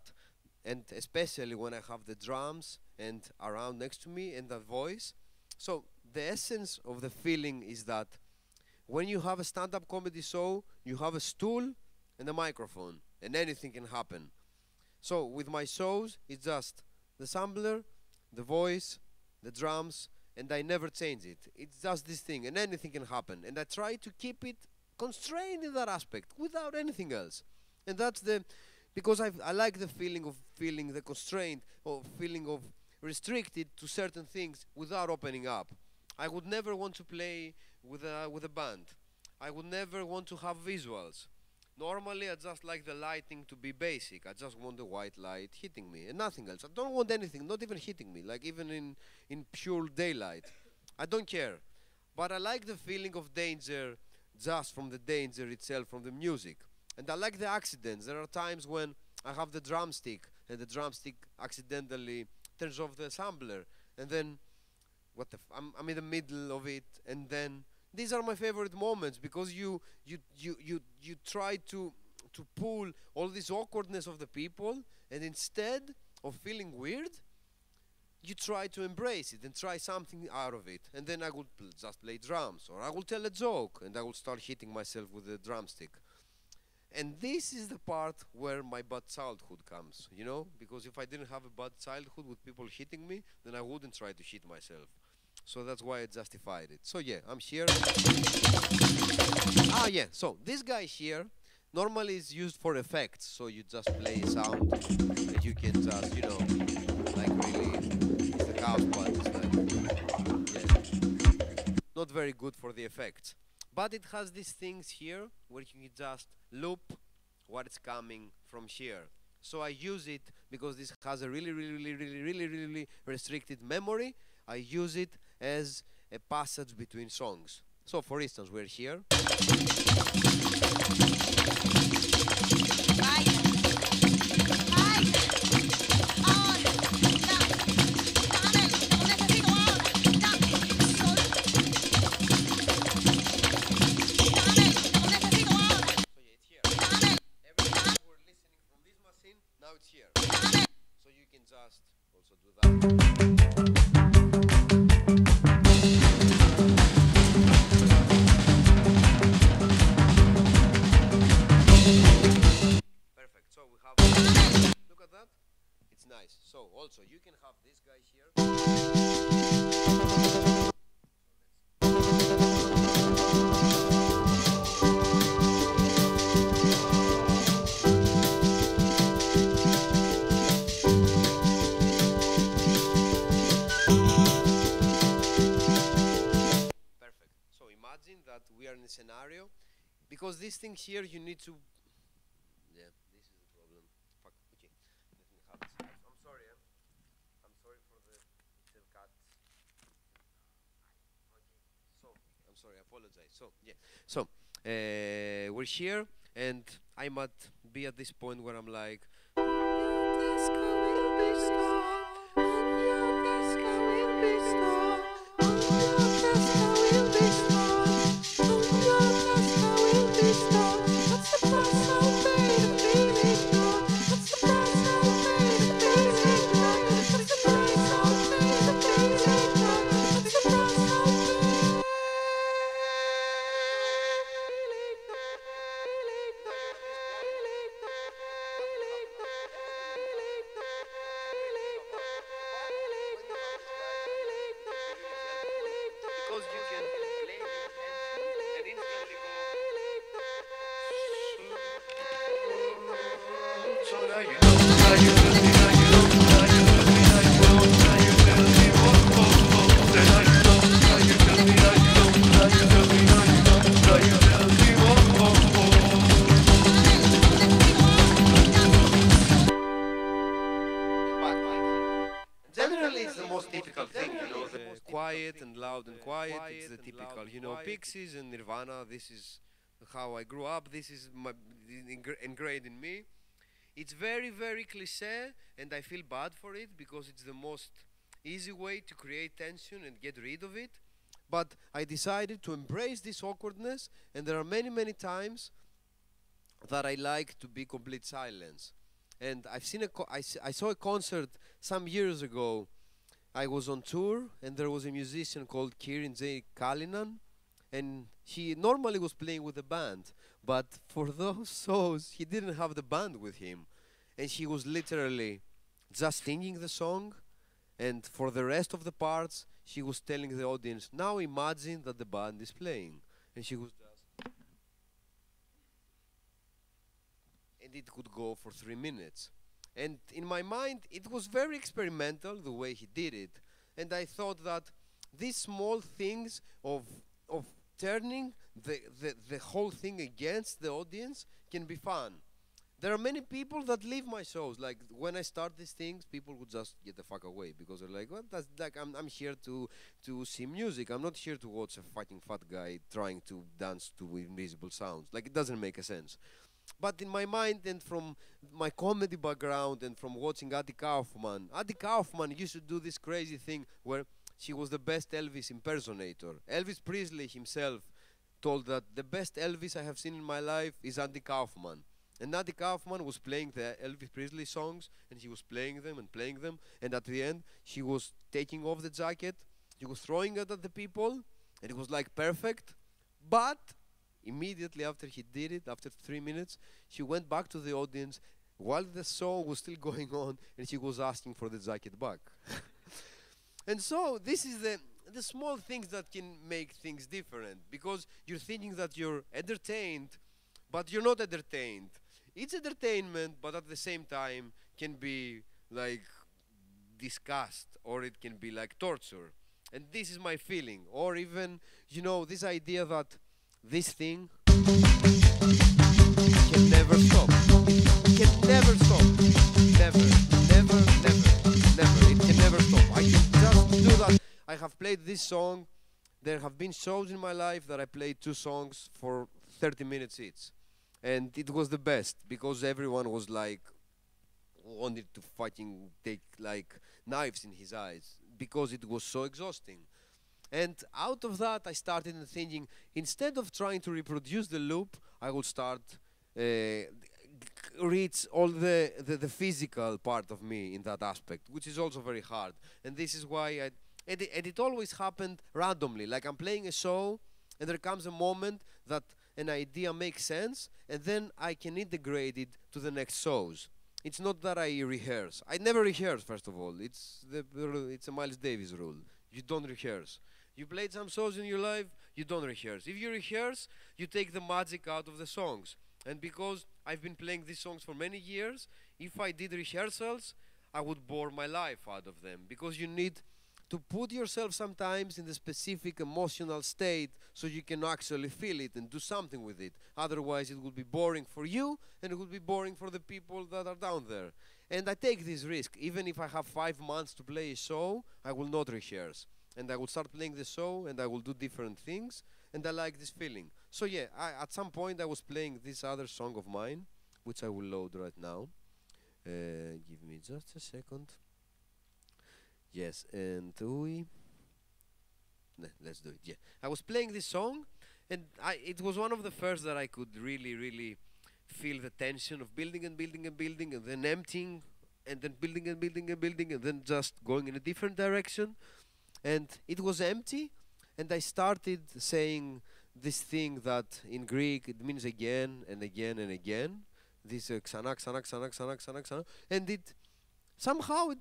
and especially when I have the drums and around next to me and the voice. So the essence of the feeling is that when you have a stand-up comedy show, you have a stool and a microphone, and anything can happen. So with my shows, it's just the sampler, the voice, the drums, and I never change it. It's just this thing, and anything can happen. And I try to keep it constrained in that aspect, without anything else. And that's the, because I like the feeling of feeling the constraint, or feeling of restricted to certain things without opening up. I would never want to play with a band. I would never want to have visuals. Normally, I just like the lighting to be basic. I just want the white light hitting me and nothing else. I don't want anything, not even hitting me, like even in pure daylight. I don't care. But I like the feeling of danger just from the danger itself, from the music. And I like the accidents. There are times when I have the drumstick and the drumstick accidentally turns off the sampler. And then, I'm in the middle of it, and then these are my favorite moments, because you try to pull all this awkwardness of the people, and instead of feeling weird, you try to embrace it and try something out of it. And then I would just play drums, or I will tell a joke and I will start hitting myself with the drumstick. And this is the part where my bad childhood comes, you know, because if I didn't have a bad childhood with people hitting me, then I wouldn't try to hit myself. So that's why I justified it. So yeah, I'm here. Ah yeah, so this guy here normally is used for effects. So you just play a sound and you can just, you know, like really, it's the house part. It's like, yeah, not very good for the effects. But it has these things here where you can just loop what is coming from here. So I use it because this has a really restricted memory. I use it as a passage between songs. So for instance, we're here. Now it's here. So you can just also do that. Perfect. So we have, look at that. It's nice. So also you can have this guy here. That we are in a scenario, because this thing here you need to, yeah, this is the problem. Fuck. Okay, let me have this. I'm sorry, I'm sorry for the cut. Okay, so I'm sorry, I apologize. So yeah, so we're here, and I might be at this point where I'm like, Generally, it's the most typical thing, the quiet and loud and quiet. It's the typical, Pixies and Nirvana. This is how I grew up. This is ingrained in me. It's very, very cliche, and I feel bad for it because it's the most easy way to create tension and get rid of it. But I decided to embrace this awkwardness, and there are many, many times that I like to be complete silence. And I saw a concert some years ago. I was on tour, and there was a musician called Kirin J. Kalinan, and he normally was playing with a band, but for those shows, he didn't have the band with him, and he was literally just singing the song, and for the rest of the parts, she was telling the audience, now imagine that the band is playing, and she was just, and it could go for 3 minutes. And in my mind, it was very experimental the way he did it. And I thought that these small things of turning the whole thing against the audience can be fun. There are many people that leave my shows. Like when I start these things, people would just get the fuck away because they're like, "Well, that's like I'm here to see music. I'm not here to watch a fucking fat guy trying to dance to invisible sounds. Like it doesn't make a sense." But in my mind and from my comedy background and from watching Adi Kaufman used to do this crazy thing where she was the best Elvis impersonator. Elvis Presley himself told that the best Elvis I have seen in my life is Andy Kaufman. And Andy Kaufman was playing the Elvis Presley songs, and he was playing them, and at the end, she was taking off the jacket, he was throwing it at the people, and it was like perfect, but immediately after he did it, after 3 minutes, she went back to the audience while the song was still going on, and she was asking for the jacket back. And so this is the small things that can make things different, because you're thinking that you're entertained, but you're not entertained. It's entertainment, but at the same time can be like disgust, or it can be like torture. And this is my feeling. Or even, this idea that this thing can never stop. It can never stop. Never, never, never, never. It can never stop. I can just do that. I have played this song. There have been shows in my life that I played 2 songs for 30 minutes each. And it was the best because everyone was like, wanted to fucking take like knives in his eyes because it was so exhausting. And out of that, I started thinking, instead of trying to reproduce the loop, I will start reach all the physical part of me in that aspect, which is also very hard. And this is why and it always happened randomly. Like I'm playing a show, and there comes a moment that an idea makes sense, and then I can integrate it to the next shows. It's not that I rehearse. I never rehearse, first of all. It's a Miles Davis rule. You don't rehearse. You played some shows in your life, you don't rehearse. If you rehearse, you take the magic out of the songs. And because I've been playing these songs for many years, if I did rehearsals, I would bore my life out of them. Because you need to put yourself sometimes in the specific emotional state so you can actually feel it and do something with it. Otherwise, it will be boring for you, and it will be boring for the people that are down there. And I take this risk. Even if I have 5 months to play a show, I will not rehearse. And I will start playing the show, and I will do different things, and I like this feeling. So yeah, at some point I was playing this other song of mine, which I will load right now. Give me just a second. Yes, and let's do it. Yeah, I was playing this song, and it was one of the first that I could really, really feel the tension of building and building and building, and then emptying, and then building and building and building, and then just going in a different direction. And it was empty, and I started saying this thing that in Greek it means again and again and again. This xana, xana, xana, xana, xana, xana. And somehow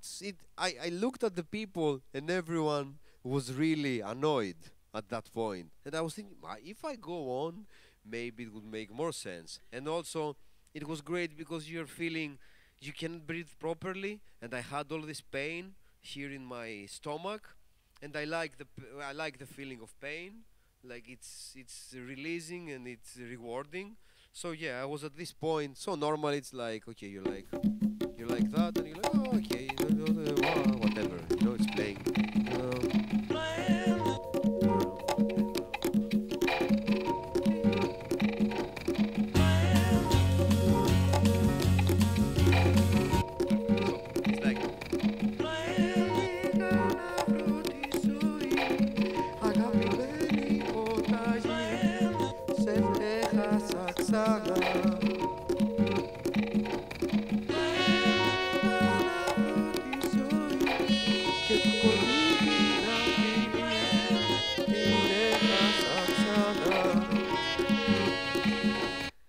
I looked at the people, and everyone was really annoyed at that point. And I was thinking, if I go on, maybe it would make more sense. And also, it was great because you're feeling, you cannot breathe properly, and I had all this pain here in my stomach, and I like the feeling of pain, like it's releasing and it's rewarding. So yeah, I was at this point. So normally it's like, okay, you're like that, and you're like, oh, okay, whatever, it's playing. It's like,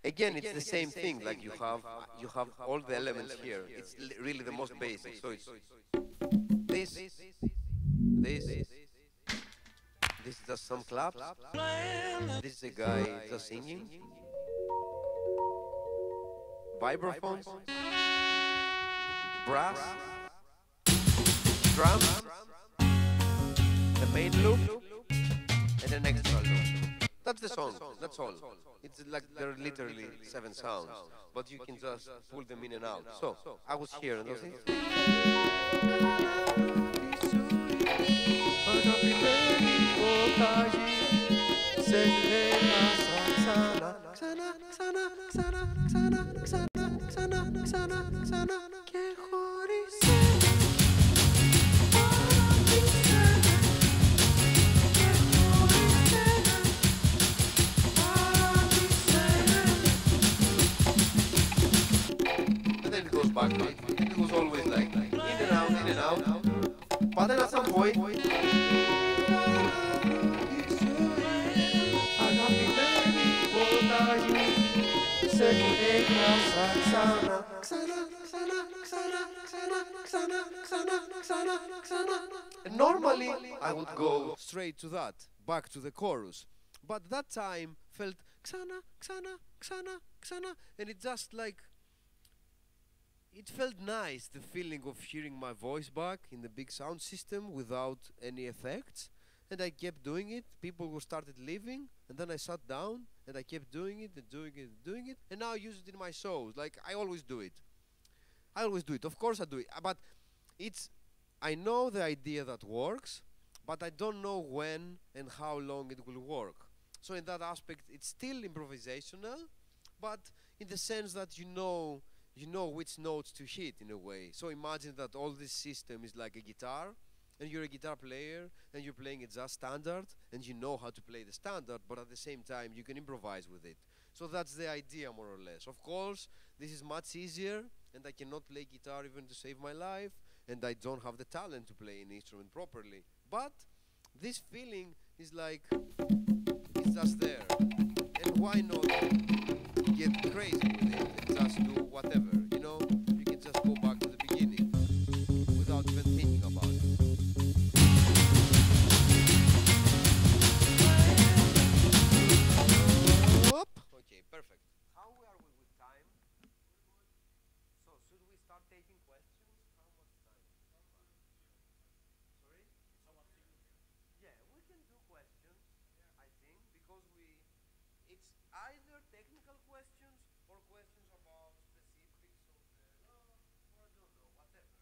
again, it's the same thing. Like you have all the elements here. It's really the most basic. So it's this, this, this is just some claps. This is a guy just singing. Vibraphones, brass, drums, the main loop, and an extra loop. That's the song. That's all. It's like there are literally 7 sounds, but you can just pull them in and out. So I was here and those things. And then it goes back to it. It was always like in and out, in and out. But then at some point, and normally I would go straight to that, back to the chorus. But that time felt Xana, Xana, Xana, Xana, and it just like it felt nice, the feeling of hearing my voice back in the big sound system without any effects. And I kept doing it. People who started leaving, and then I sat down and I kept doing it and doing it and doing it. And now I use it in my shows. Like I always do it. I always do it. Of course I do it. But it's I know the idea that works, but I don't know when and how long it will work. So in that aspect, it's still improvisational, but in the sense that you know which notes to hit in a way. So imagine that all this system is like a guitar, and you're a guitar player, and you're playing a jazz standard, and you know how to play the standard, but at the same time you can improvise with it. So that's the idea, more or less. Of course, this is much easier, and I cannot play guitar even to save my life, and I don't have the talent to play an instrument properly. But this feeling is like, it's just there. And why not get crazy with it and just do whatever, you know? You can just go back to the beginning without even thinking about it. Whoop. Okay, perfect. How are we with time? So, should we start taking questions? How much time? Sorry? Yeah, we can do questions, I think, because it's either technical questions or questions about specifics of the, or I don't know, whatever.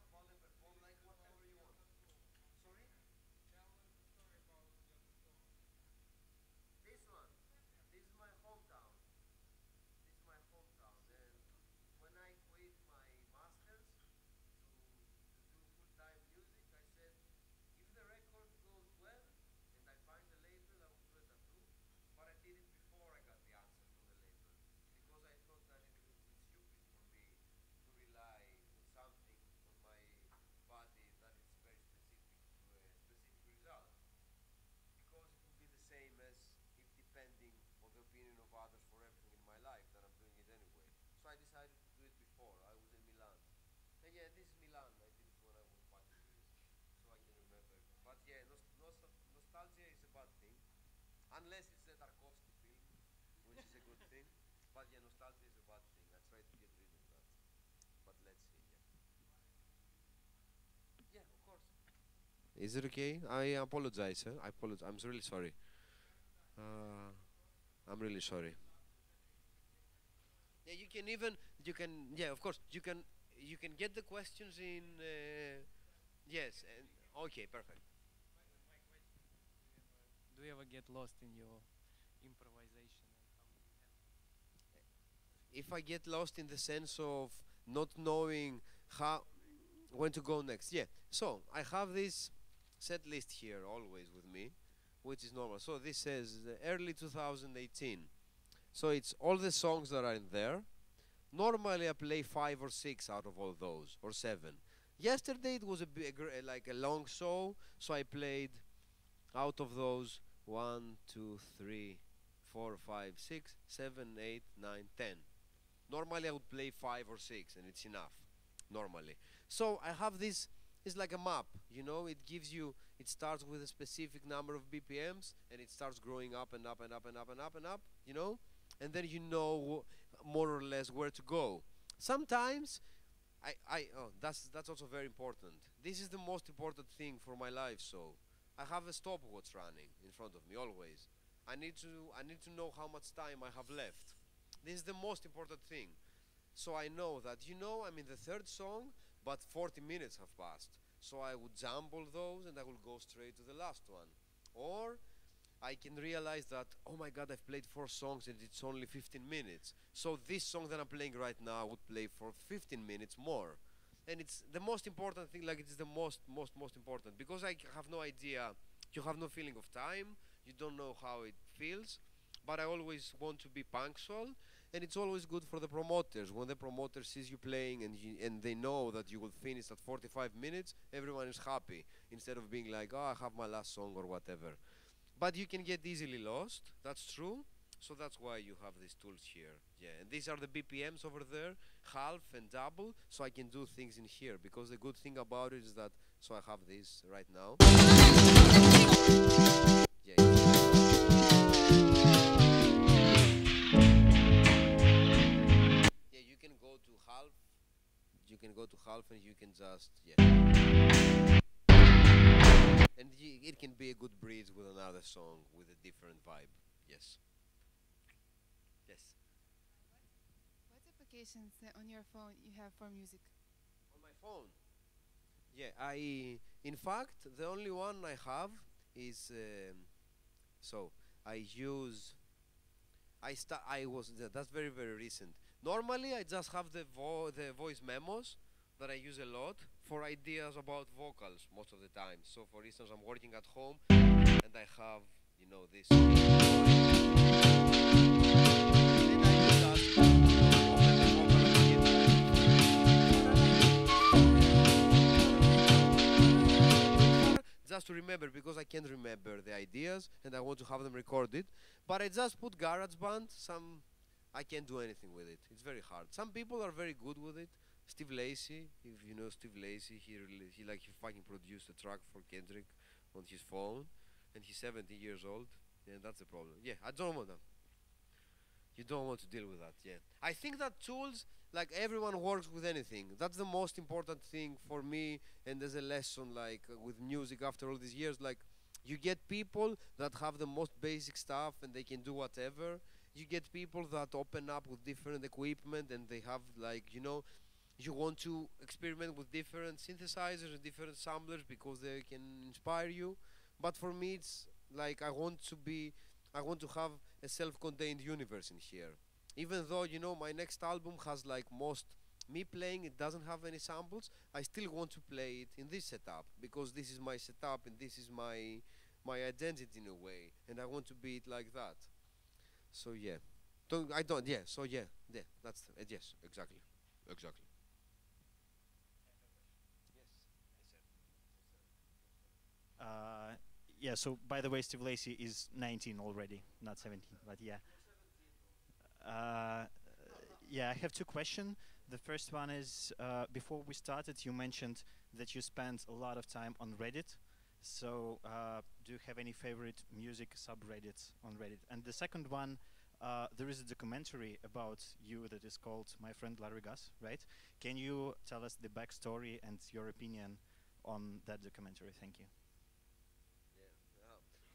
Call and perform, like whatever you want. Sorry? This one. This is my hometown. This is my hometown. And when I quit my masters to do full-time music, I said, if the record goes well and I find a label, I will do a tattoo. But I did it before I got the answer from the label, because I thought that it would be stupid for me to rely on something on my body that is very specific to a specific result, because it would be the same as if depending on the opinion of others for everything in my life, that I'm doing it anyway. So I decided to do it before. I was in Milan. And yeah, this is Milan. I did it when I was back in Greece, so I can remember. But yeah, nostalgia is a bad thing, unless it's a Tarkovsky film, which is a good thing. But yeah, nostalgia is a bad thing. I try to get rid of that. But Is it okay? I apologize. I apologize. I'm really sorry. Uh, I'm really sorry. Yeah, you can even you can yeah, of course you can get the questions in yes and okay, perfect. Do you ever get lost in your improvisation? If I get lost in the sense of not knowing how when to go next, yeah. So I have this set list here always with me, which is normal. So this says early 2018. So it's all the songs that are in there. Normally I play five or six out of all those, or seven. Yesterday it was a big, like a long show, so I played out of those one, two, three, four, five, six, seven, eight, nine, 10. Normally I would play five or six, and it's enough. Normally, so I have this. It's like a map, you know. It gives you. It starts with a specific number of BPMs, and it starts growing up and up and up and up and up and up, you know. And then you know more or less where to go. Sometimes that's also very important. This is the most important thing for my life. So I have a stopwatch running in front of me always. I need to know how much time I have left. This is the most important thing. So I know that, you know, I'm in the third song, but 40 minutes have passed. So I would jumble those and I will go straight to the last one. Or I can realize that, oh my god, I've played four songs and it's only 15 minutes. So this song that I'm playing right now I would play for 15 minutes more. And it's the most important thing, like it's the most important, because I have no idea, you have no feeling of time, you don't know how it feels, but I always want to be punctual. And it's always good for the promoters when the promoter sees you playing and they know that you will finish at 45 minutes. Everyone is happy instead of being like, oh, I have my last song or whatever. But you can get easily lost, that's true. So that's why you have these tools here. Yeah, and these are the BPMs over there, half and double, so I can do things in here. Because the good thing about it is that, so I have this right now. Yeah, yeah, you can go to half. You can go to half, and you can just and it can be a good bridge with another song with a different vibe. Yes, yes. What applications on your phone you have for music? On my phone. Yeah, in fact the only one I have is so I use I was that's very very recent. Normally I just have the voice memos that I use a lot for ideas about vocals most of the time. So for instance, I'm working at home and I have, you know, this. And I just open the vocal just to remember, because I can't remember the ideas and I want to have them recorded. But I just put GarageBand. Some I can't do anything with it. It's very hard. Some people are very good with it. Steve Lacy, if you know Steve Lacy, he like he fucking produced a track for Kendrick on his phone, and he's 70 years old. And that's the problem. Yeah, I don't want them. You don't want to deal with that. Yeah, I think that tools, like everyone works with anything. That's the most important thing for me. And as a lesson, like with music, after all these years, like you get people that have the most basic stuff and they can do whatever. You get people that open up with different equipment and they have, like, you know, you want to experiment with different synthesizers and different samplers because they can inspire you. But for me it's like I want to have a self-contained universe in here. Even though, you know, my next album has like most me playing, it doesn't have any samples. I still want to play it in this setup because this is my setup and this is my identity in a way, and I want to be it like that. So yeah, don't I don't yeah. So yeah, yeah. That's yes, exactly, exactly. Uh, yeah, so by the way, Steve Lacy is 19 already, not 17, but yeah. Uh, yeah, I have two questions. The first one is before we started, you mentioned that you spent a lot of time on Reddit. So, do you have any favorite music subreddits on Reddit? And the second one, there is a documentary about you that is called My Friend Larry Gus, right? Can you tell us the backstory and your opinion on that documentary? Thank you.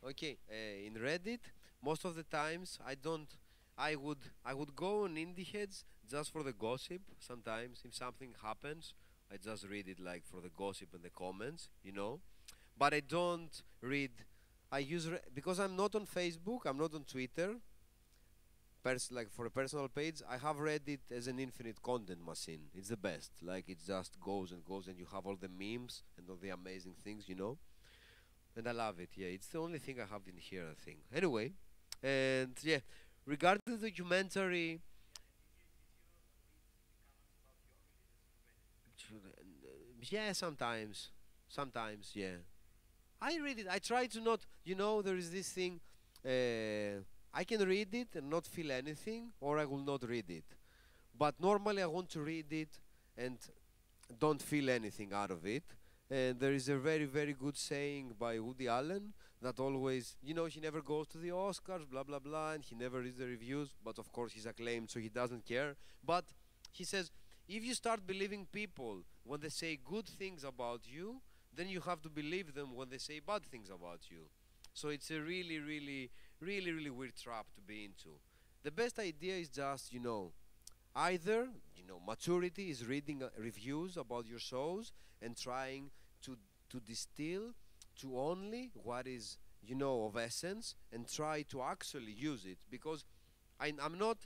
Okay, in Reddit, most of the times I don't. I would go on indie heads just for the gossip. Sometimes, if something happens, I just read it like for the gossip and the comments, But I don't read. Because I'm not on Facebook. I'm not on Twitter. Like for a personal page, I have Reddit as an infinite content machine. It's the best. Like it just goes and goes, and you have all the memes and all the amazing things. And I love it. Yeah, it's the only thing I have in here, I think. Anyway, and yeah, regarding the documentary, yeah, sometimes, yeah. I read it. I try to not. There is this thing. I can read it and not feel anything, or I will not read it. But normally, I want to read it and don't feel anything out of it. And there is a very, very good saying by Woody Allen that always, he never goes to the Oscars, blah, blah, blah, and he never reads the reviews, but of course he's acclaimed, so he doesn't care. But he says, if you start believing people when they say good things about you, then you have to believe them when they say bad things about you. So it's a really, really, really, really weird trap to be into. The best idea is just, either maturity is reading reviews about your shows and trying to distill to only what is of essence and try to actually use it, because I'm not.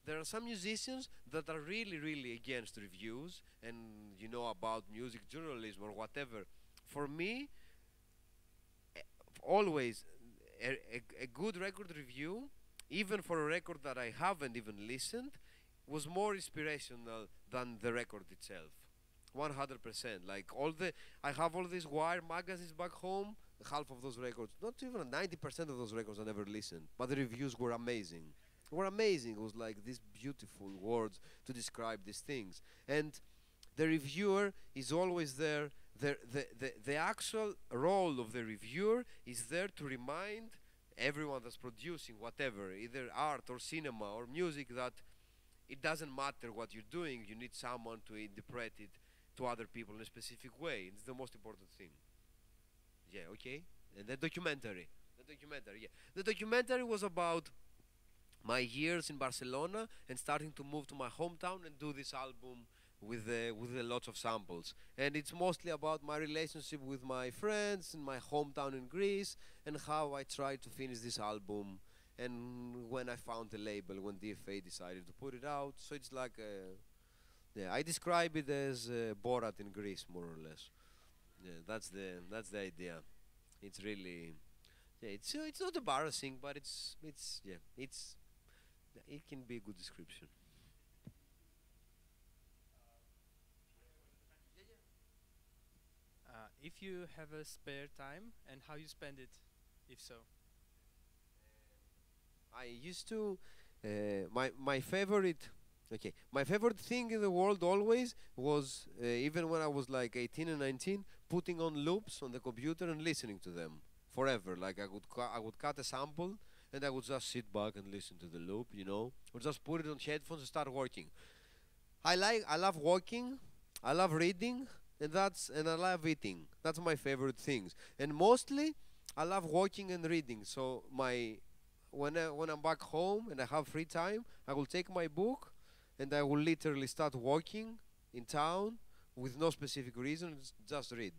There are some musicians that are really, really against reviews and about music journalism or whatever. For me, always a good record review, even for a record that I haven't even listened, was more inspirational than the record itself. 100%. I have all these Wire magazines back home. Half of those records, not even 90% of those records, I never listened. But the reviews were amazing. Were amazing. It was like these beautiful words to describe these things. And the reviewer is always there. The actual role of the reviewer is there to remind everyone that's producing whatever, either art or cinema or music, that it doesn't matter what you're doing. You need someone to interpret it to other people in a specific way. It's the most important thing. Yeah, okay. And the documentary. Yeah. The documentary was about my years in Barcelona and starting to move to my hometown and do this album with a lot of samples. And it's mostly about my relationship with my friends in my hometown in Greece and how I tried to finish this album. And when I found the label, when DFA decided to put it out, so it's like yeah, I describe it as Borat in Greece, more or less. Yeah, that's the idea. It's really, yeah, it's not embarrassing, but it's yeah, it can be a good description. If you have a spare time and how you spend it, if so. I used to my favorite. Okay, my favorite thing in the world always was, even when I was like 18 and 19, putting on loops on the computer and listening to them forever. Like I would cut a sample and I would just sit back and listen to the loop, or just put it on headphones and start working. I love walking, I love reading, and I love eating. That's my favorite things. And mostly, I love walking and reading. So when I'm back home and I have free time, I will take my book and I will literally start walking in town with no specific reason, just read.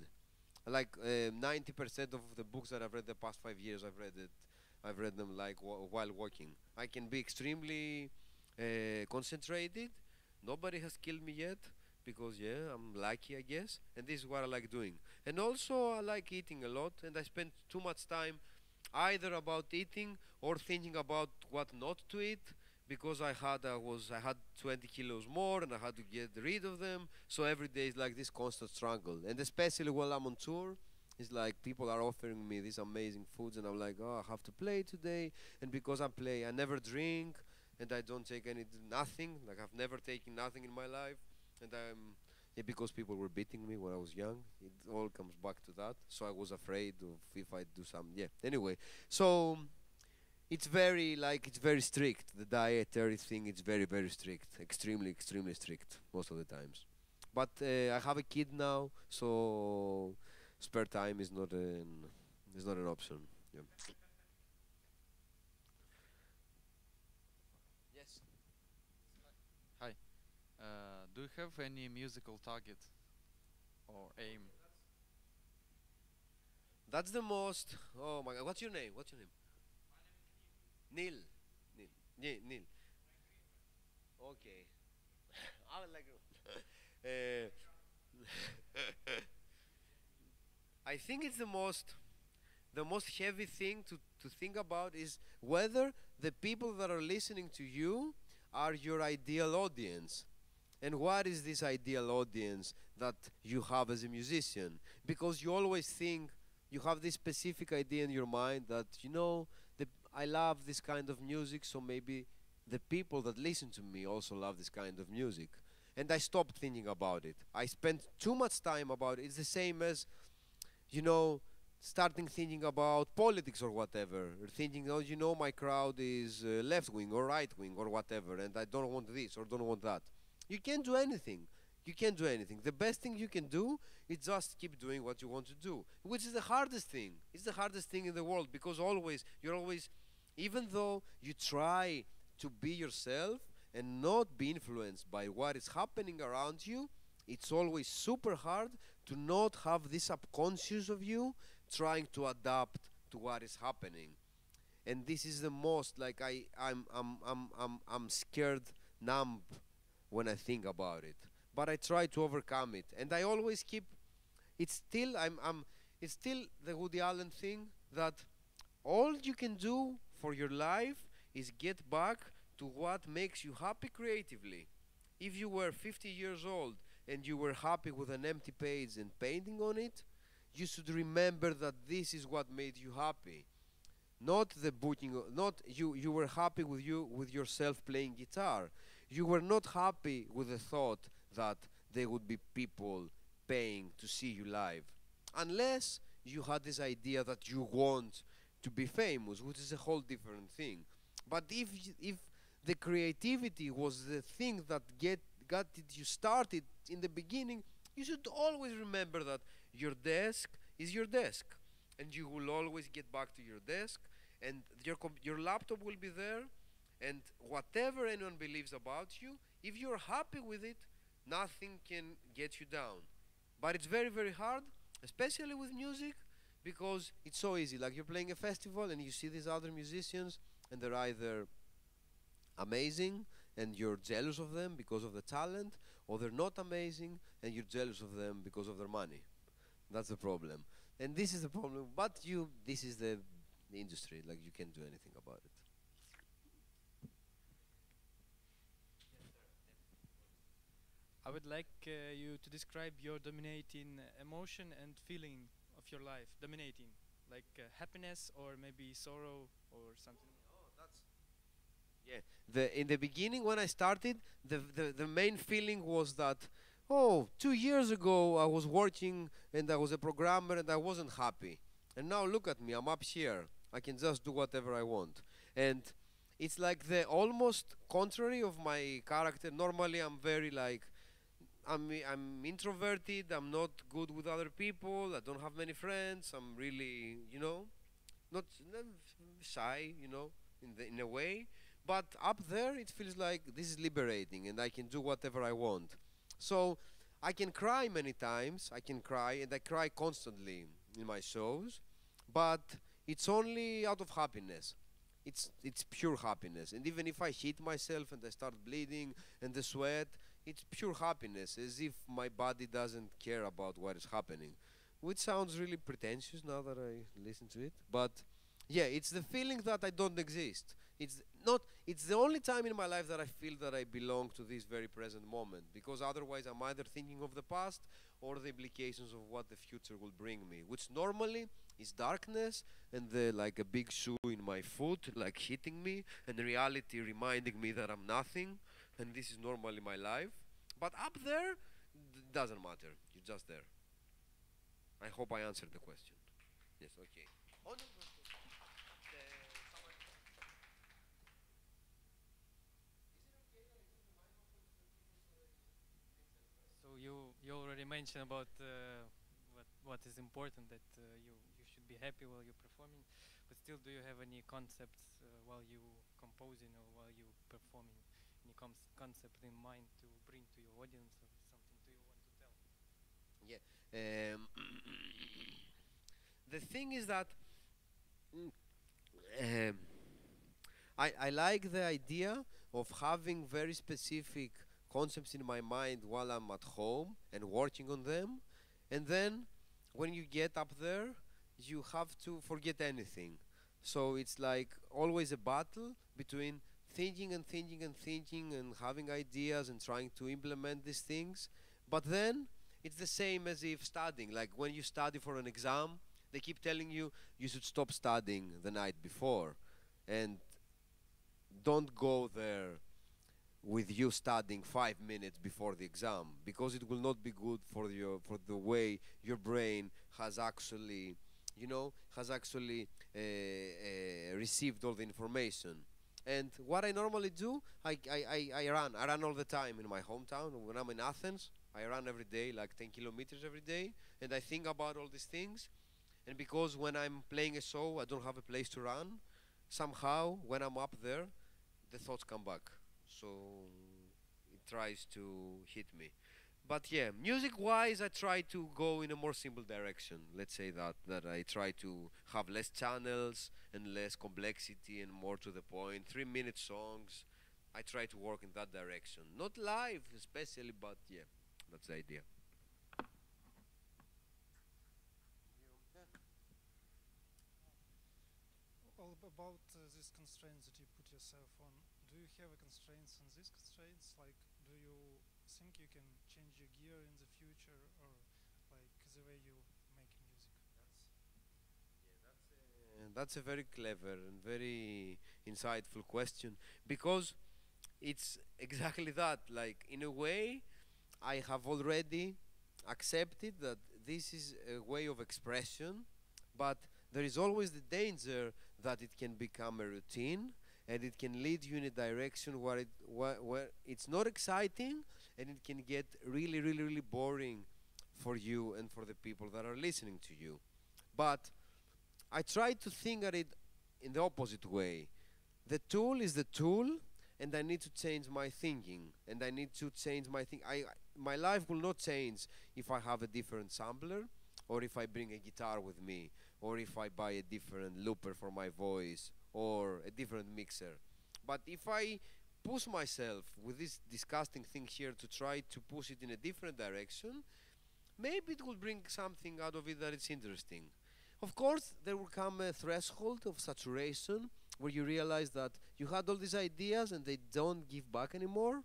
Like 90% of the books that I've read the past 5 years, I've read them like while walking. I can be extremely concentrated. Nobody has killed me yet because yeah, I'm lucky, I guess. And this is what I like doing. And also I like eating a lot, and I spend too much time either about eating or thinking about what not to eat, because I had 20 kilos more and I had to get rid of them. So every day is like this constant struggle, and especially while I'm on tour, it's like people are offering me these amazing foods, and I'm like, oh, I have to play today, and because I play, I never drink, and I don't take nothing. Like I've never taken nothing in my life, and yeah, because people were beating me when I was young. It all comes back to that. So I was afraid of if I do some. Yeah. Anyway, so it's very strict. The dietary thing, it's very, very strict. Extremely, extremely strict most of the times. But I have a kid now, so spare time is not an option. Yeah. Do you have any musical target or aim? That's the most. Oh my God! What's your name? What's your name? Neil. Neil. Neil. Okay. I would like. uh, I think it's the most heavy thing to think about is whether the people that are listening to you are your ideal audience. And what is this ideal audience that you have as a musician? Because you always think you have this specific idea in your mind that, I love this kind of music, so maybe the people that listen to me also love this kind of music. And I stopped thinking about it. I spent too much time about it. It's the same as, you know, starting thinking about politics or whatever, or thinking, oh, my crowd is left wing or right wing or whatever, and I don't want this or don't want that. You can't do anything. You can't do anything. The best thing you can do is just keep doing what you want to do, which is the hardest thing. It's the hardest thing in the world because you're always, even though you try to be yourself and not be influenced by what is happening around you, it's always super hard to not have this subconscious of you trying to adapt to what is happening. And this is the most like I'm scared numb when I think about it. But I try to overcome it. And I always keep it's still the Woody Allen thing that all you can do for your life is get back to what makes you happy creatively. If you were 50 years old and you were happy with an empty page and painting on it, you should remember that this is what made you happy. Not the booking, not you were happy with yourself playing guitar. You were not happy with the thought that there would be people paying to see you live. Unless you had this idea that you want to be famous, which is a whole different thing. But if the creativity was the thing that got it you started in the beginning, you should always remember that your desk is your desk, and you will always get back to your desk, and your laptop will be there, and whatever anyone believes about you, if you're happy with it, nothing can get you down. But it's very, very hard, especially with music, because it's so easy. Like you're playing a festival and you see these other musicians, and they're either amazing and you're jealous of them because of the talent, or they're not amazing and you're jealous of them because of their money. That's the problem. And this is the problem. But this is the industry. Like you can't do anything about it. I would like you to describe your dominating emotion and feeling of your life. Dominating, like happiness or maybe sorrow or something. Yeah. In the beginning when I started, the main feeling was that, oh, 2 years ago I was working and I was a programmer and I wasn't happy. And now look at me, I'm up here. I can just do whatever I want. And it's like the almost contrary of my character. Normally I'm very like I'm introverted, I'm not good with other people, I don't have many friends, I'm really, not shy, in a way. But up there, it feels like this is liberating, and I can do whatever I want. So I can cry many times. I can cry, and I cry constantly in my shows. But it's only out of happiness. It's pure happiness. And even if I hit myself and I start bleeding and the sweat, it's pure happiness, as if my body doesn't care about what is happening, which sounds really pretentious now that I listen to it. But yeah, it's the feeling that I don't exist. It's not. It's the only time in my life that I feel that I belong to this very present moment. Because otherwise, I'm either thinking of the past or the implications of what the future will bring me, which normally is darkness and like a big shoe in my foot, like hitting me, and reality reminding me that I'm nothing, and this is normally my life. But up there, doesn't matter. You're just there. I hope I answered the question. Yes. Okay. Oh, no, no. So you already mentioned about what is important, that you should be happy while you're performing, but still, do you have any concepts while you composing or while you performing? Any concept in mind to bring to your audience? Yeah. The thing is that mm, um, I like the idea of having very specific concepts in my mind while I'm at home and working on them. And then when you get up there, you have to forget anything. So it's like always a battle between thinking and thinking and thinking and having ideas and trying to implement these things. But then it's the same as if studying. Like when you study for an exam, they keep telling you you should stop studying the night before. And don't go there with you studying 5 minutes before the exam because it will not be good for the way your brain has actually received all the information. And what I normally do, I run all the time in my hometown. When I'm in Athens, I run every day, like 10 kilometers every day, and I think about all these things. And because when I'm playing a show I don't have a place to run, somehow when I'm up there the thoughts come back. So it tries to hit me. But yeah, music wise, I try to go in a more simple direction. Let's say that I try to have less channels and less complexity and more to the point. 3 minute songs. I try to work in that direction. Not live especially, but yeah, that's the idea. All about these constraints that you put yourself on. Do you have a constraints on these constraints? Like, do you think you can change your gear in the future, or like the way you make music? That's a very clever and very insightful question because it's exactly that. Like, in a way, I have already accepted that this is a way of expression, but there is always the danger that it can become a routine and it can lead you in a direction where it's not exciting and it can get really, really, really boring for you and for the people that are listening to you. But I try to think at it in the opposite way. The tool is the tool, and I need to change my thinking, and I need to change my think. My life will not change if I have a different sampler, or if I bring a guitar with me, or if I buy a different looper for my voice, or a different mixer. But if I push myself with this disgusting thing here to try to push it in a different direction, maybe it will bring something out of it that is interesting. Of course, there will come a threshold of saturation where you realize that you had all these ideas and they don't give back anymore.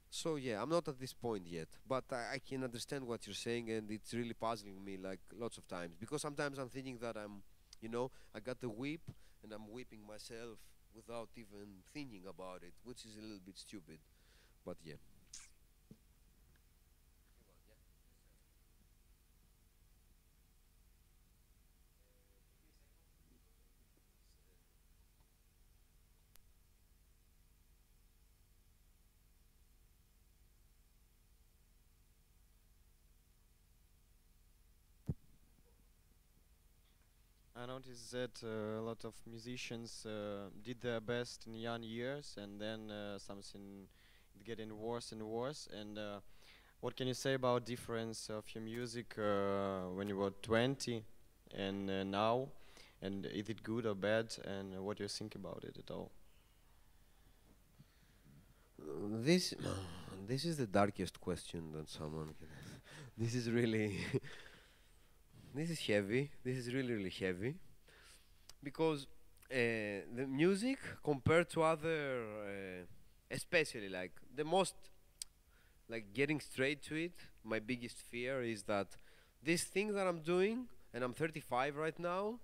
So yeah, I'm not at this point yet, but I can understand what you're saying, and it's really puzzling me like lots of times because sometimes I'm thinking that I got the whip and I'm whipping myself without even thinking about it, which is a little bit stupid. But yeah. I noticed that a lot of musicians did their best in young years, and then something is getting worse and worse. And what can you say about difference of your music when you were 20 and now? And is it good or bad? And what do you think about it at all? This this is the darkest question that someone can. This is really this is heavy. This is really really heavy because the music compared to other, especially like the most like getting straight to it. My biggest fear is that this thing that I'm doing, and I'm 35 right now.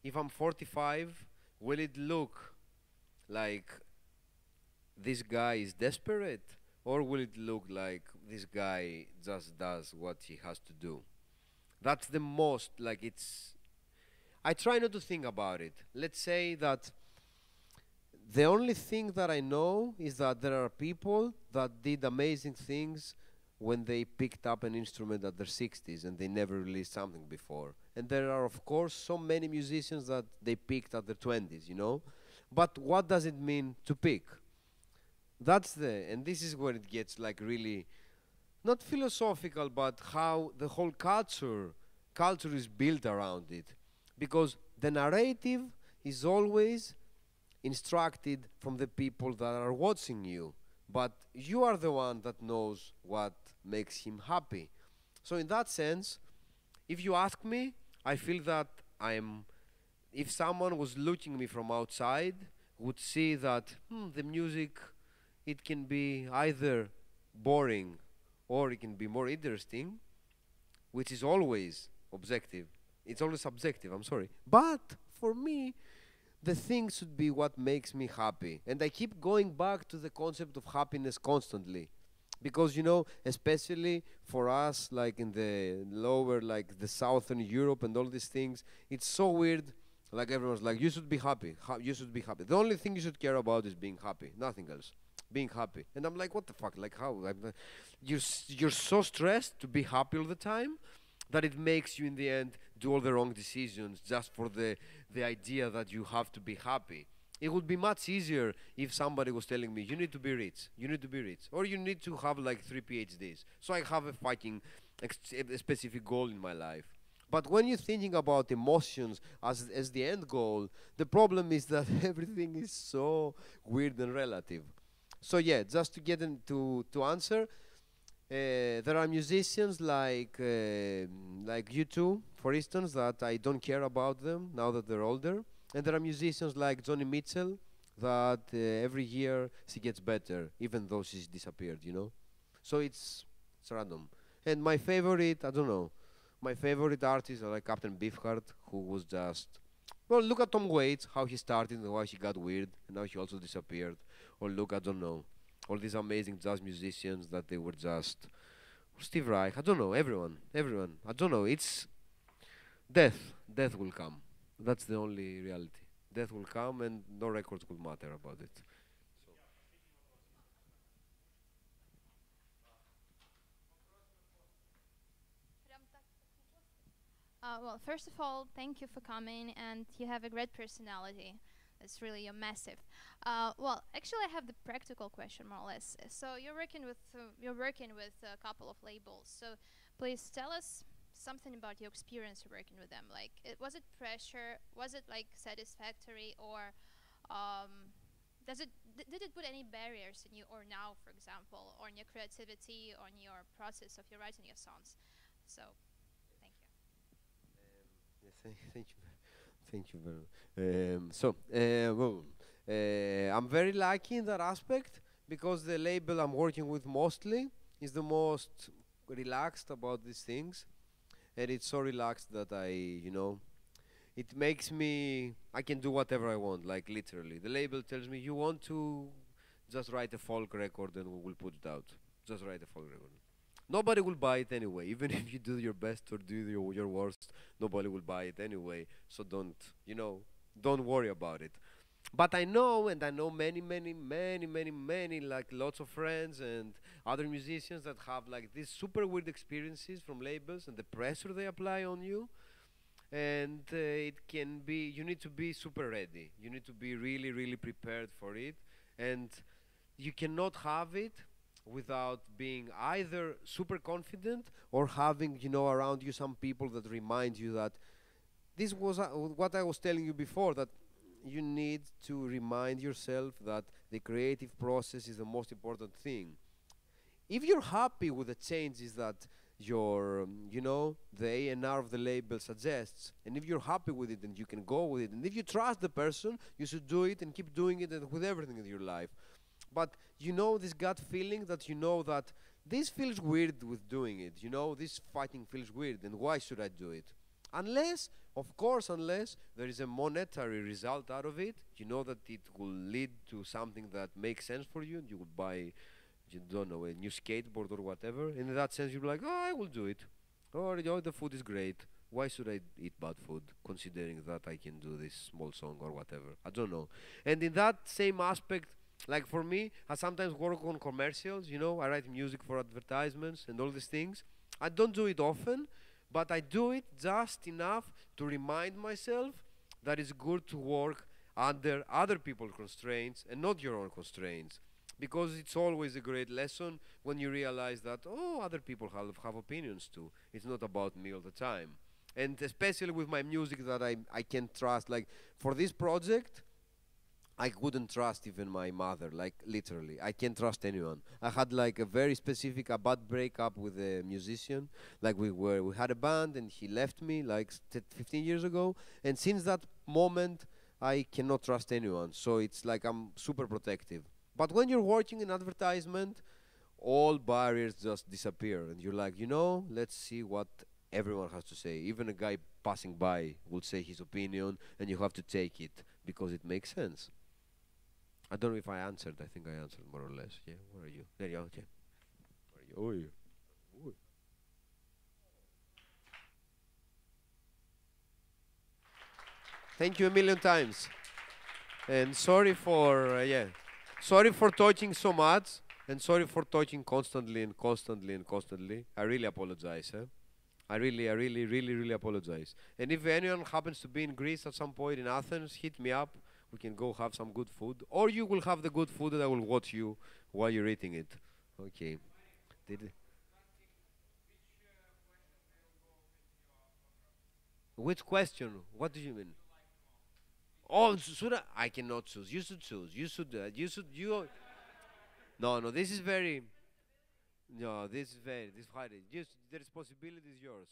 If I'm 45, will it look like this guy is desperate, or will it look like this guy just does what he has to do? That's the most like it's. I try not to think about it. Let's say that the only thing that I know is that there are people that did amazing things when they picked up an instrument at their 60s and they never released something before. And there are, of course, so many musicians that they picked at their 20s, you know? But what does it mean to pick? And this is where it gets like really not philosophical, but how the whole culture is built around it. Because the narrative is always instructed from the people that are watching you, but you are the one that knows what makes him happy. So in that sense, if you ask me, I feel that I'm if someone was looking me from outside, would see that the music, it can be either boring or it can be more interesting, which is always objective. It's always subjective, I'm sorry. But for me, the thing should be what makes me happy. And I keep going back to the concept of happiness constantly. Because, especially for us, like in the lower, like the southern Europe and all these things, it's so weird. Like everyone's like, you should be happy. You should be happy. The only thing you should care about is being happy. Nothing else. Being happy. And I'm like, what the fuck? Like how? You're so stressed to be happy all the time that it makes you in the end do all the wrong decisions just for the idea that you have to be happy. It would be much easier if somebody was telling me, you need to be rich, you need to be rich, or you need to have like 3 PhDs. So I have a fucking a specific goal in my life. But when you're thinking about emotions as the end goal, the problem is that everything is so weird and relative. So yeah, just to get into to answer, there are musicians like you two, for instance, that I don't care about them now that they're older, and there are musicians like Johnny Mitchell that every year she gets better, even though she's disappeared. So it's random. And my favorite, I don't know, my favorite artists are like Captain Beefheart, who was just well, look at Tom Waits, how he started and how he got weird, and now he also disappeared. Or look, I don't know, all these amazing jazz musicians that they were just Steve Reich. I don't know, everyone. I don't know. It's death will come. That's the only reality. Death will come, and no records will matter about it. Well, first of all, thank you for coming, and you have a great personality. It's really a massive. Well, actually, I have the practical question, more or less. So you're working with a couple of labels. So please tell us something about your experience working with them. Like, was it pressure? Was it like satisfactory, or did it put any barriers in you, or now, for example, on your creativity, on your process of your writing your songs? So, thank you. Yes, thank you very much. I'm very lucky in that aspect because the label I'm working with mostly is the most relaxed about these things, and it's so relaxed that it makes me, I can do whatever I want, like literally. The label tells me, you want to just write a folk record and we will put it out. Just write a folk record. Nobody will buy it anyway. Even if you do your best or do your worst, nobody will buy it anyway. So don't worry about it. But I know, and I know many, like lots of friends and other musicians that have like these super weird experiences from labels and the pressure they apply on you. And it can be, you need to be super ready. You need to be really, really prepared for it. And you cannot have it without being either super confident or having around you some people that remind you that this was what I was telling you before, that you need to remind yourself that the creative process is the most important thing. If you're happy with the changes that the A&R of the label suggests, and if you're happy with it and you can go with it, and if you trust the person, you should do it and keep doing it and with everything in your life. But this gut feeling that that this feels weird with doing it, this fighting feels weird, and why should I do it? Unless, of course, unless there is a monetary result out of it, that it will lead to something that makes sense for you, and you would buy, you don't know, a new skateboard or whatever. And in that sense, you'll be like, oh, I will do it. Or, the food is great. Why should I eat bad food, considering that I can do this small song or whatever? I don't know. And in that same aspect, like for me, I sometimes work on commercials, I write music for advertisements and all these things. I don't do it often, but I do it just enough to remind myself that it's good to work under other people's constraints and not your own constraints. because it's always a great lesson when you realize that, oh, other people have opinions too. It's not about me all the time. And especially with my music that I can trust. Like for this project, I couldn't trust even my mother, like literally. I can't trust anyone. I had like a very specific, a bad breakup with a musician. Like we had a band and he left me like 15 years ago. And since that moment, I cannot trust anyone. So it's like I'm super protective. But when you're working in advertisement, all barriers just disappear. And you're like, let's see what everyone has to say. Even a guy passing by will say his opinion and you have to take it because it makes sense. I don't know if I answered. I think I answered more or less. Yeah, where are you? There you are. Okay. Where are you? Oi. Oi. Thank you a million times. And sorry for talking so much, and sorry for talking constantly and constantly and constantly. I really apologize. I really apologize. And if anyone happens to be in Greece at some point in Athens, hit me up. We can go have some good food, or you will have the good food, and I will watch you while you're eating it. Okay. Did Which question? What do you mean? Oh, should I cannot choose. You should choose. You should. You should. You. No, no. This is very. No, this is very. This Friday. Just the responsibility is yours.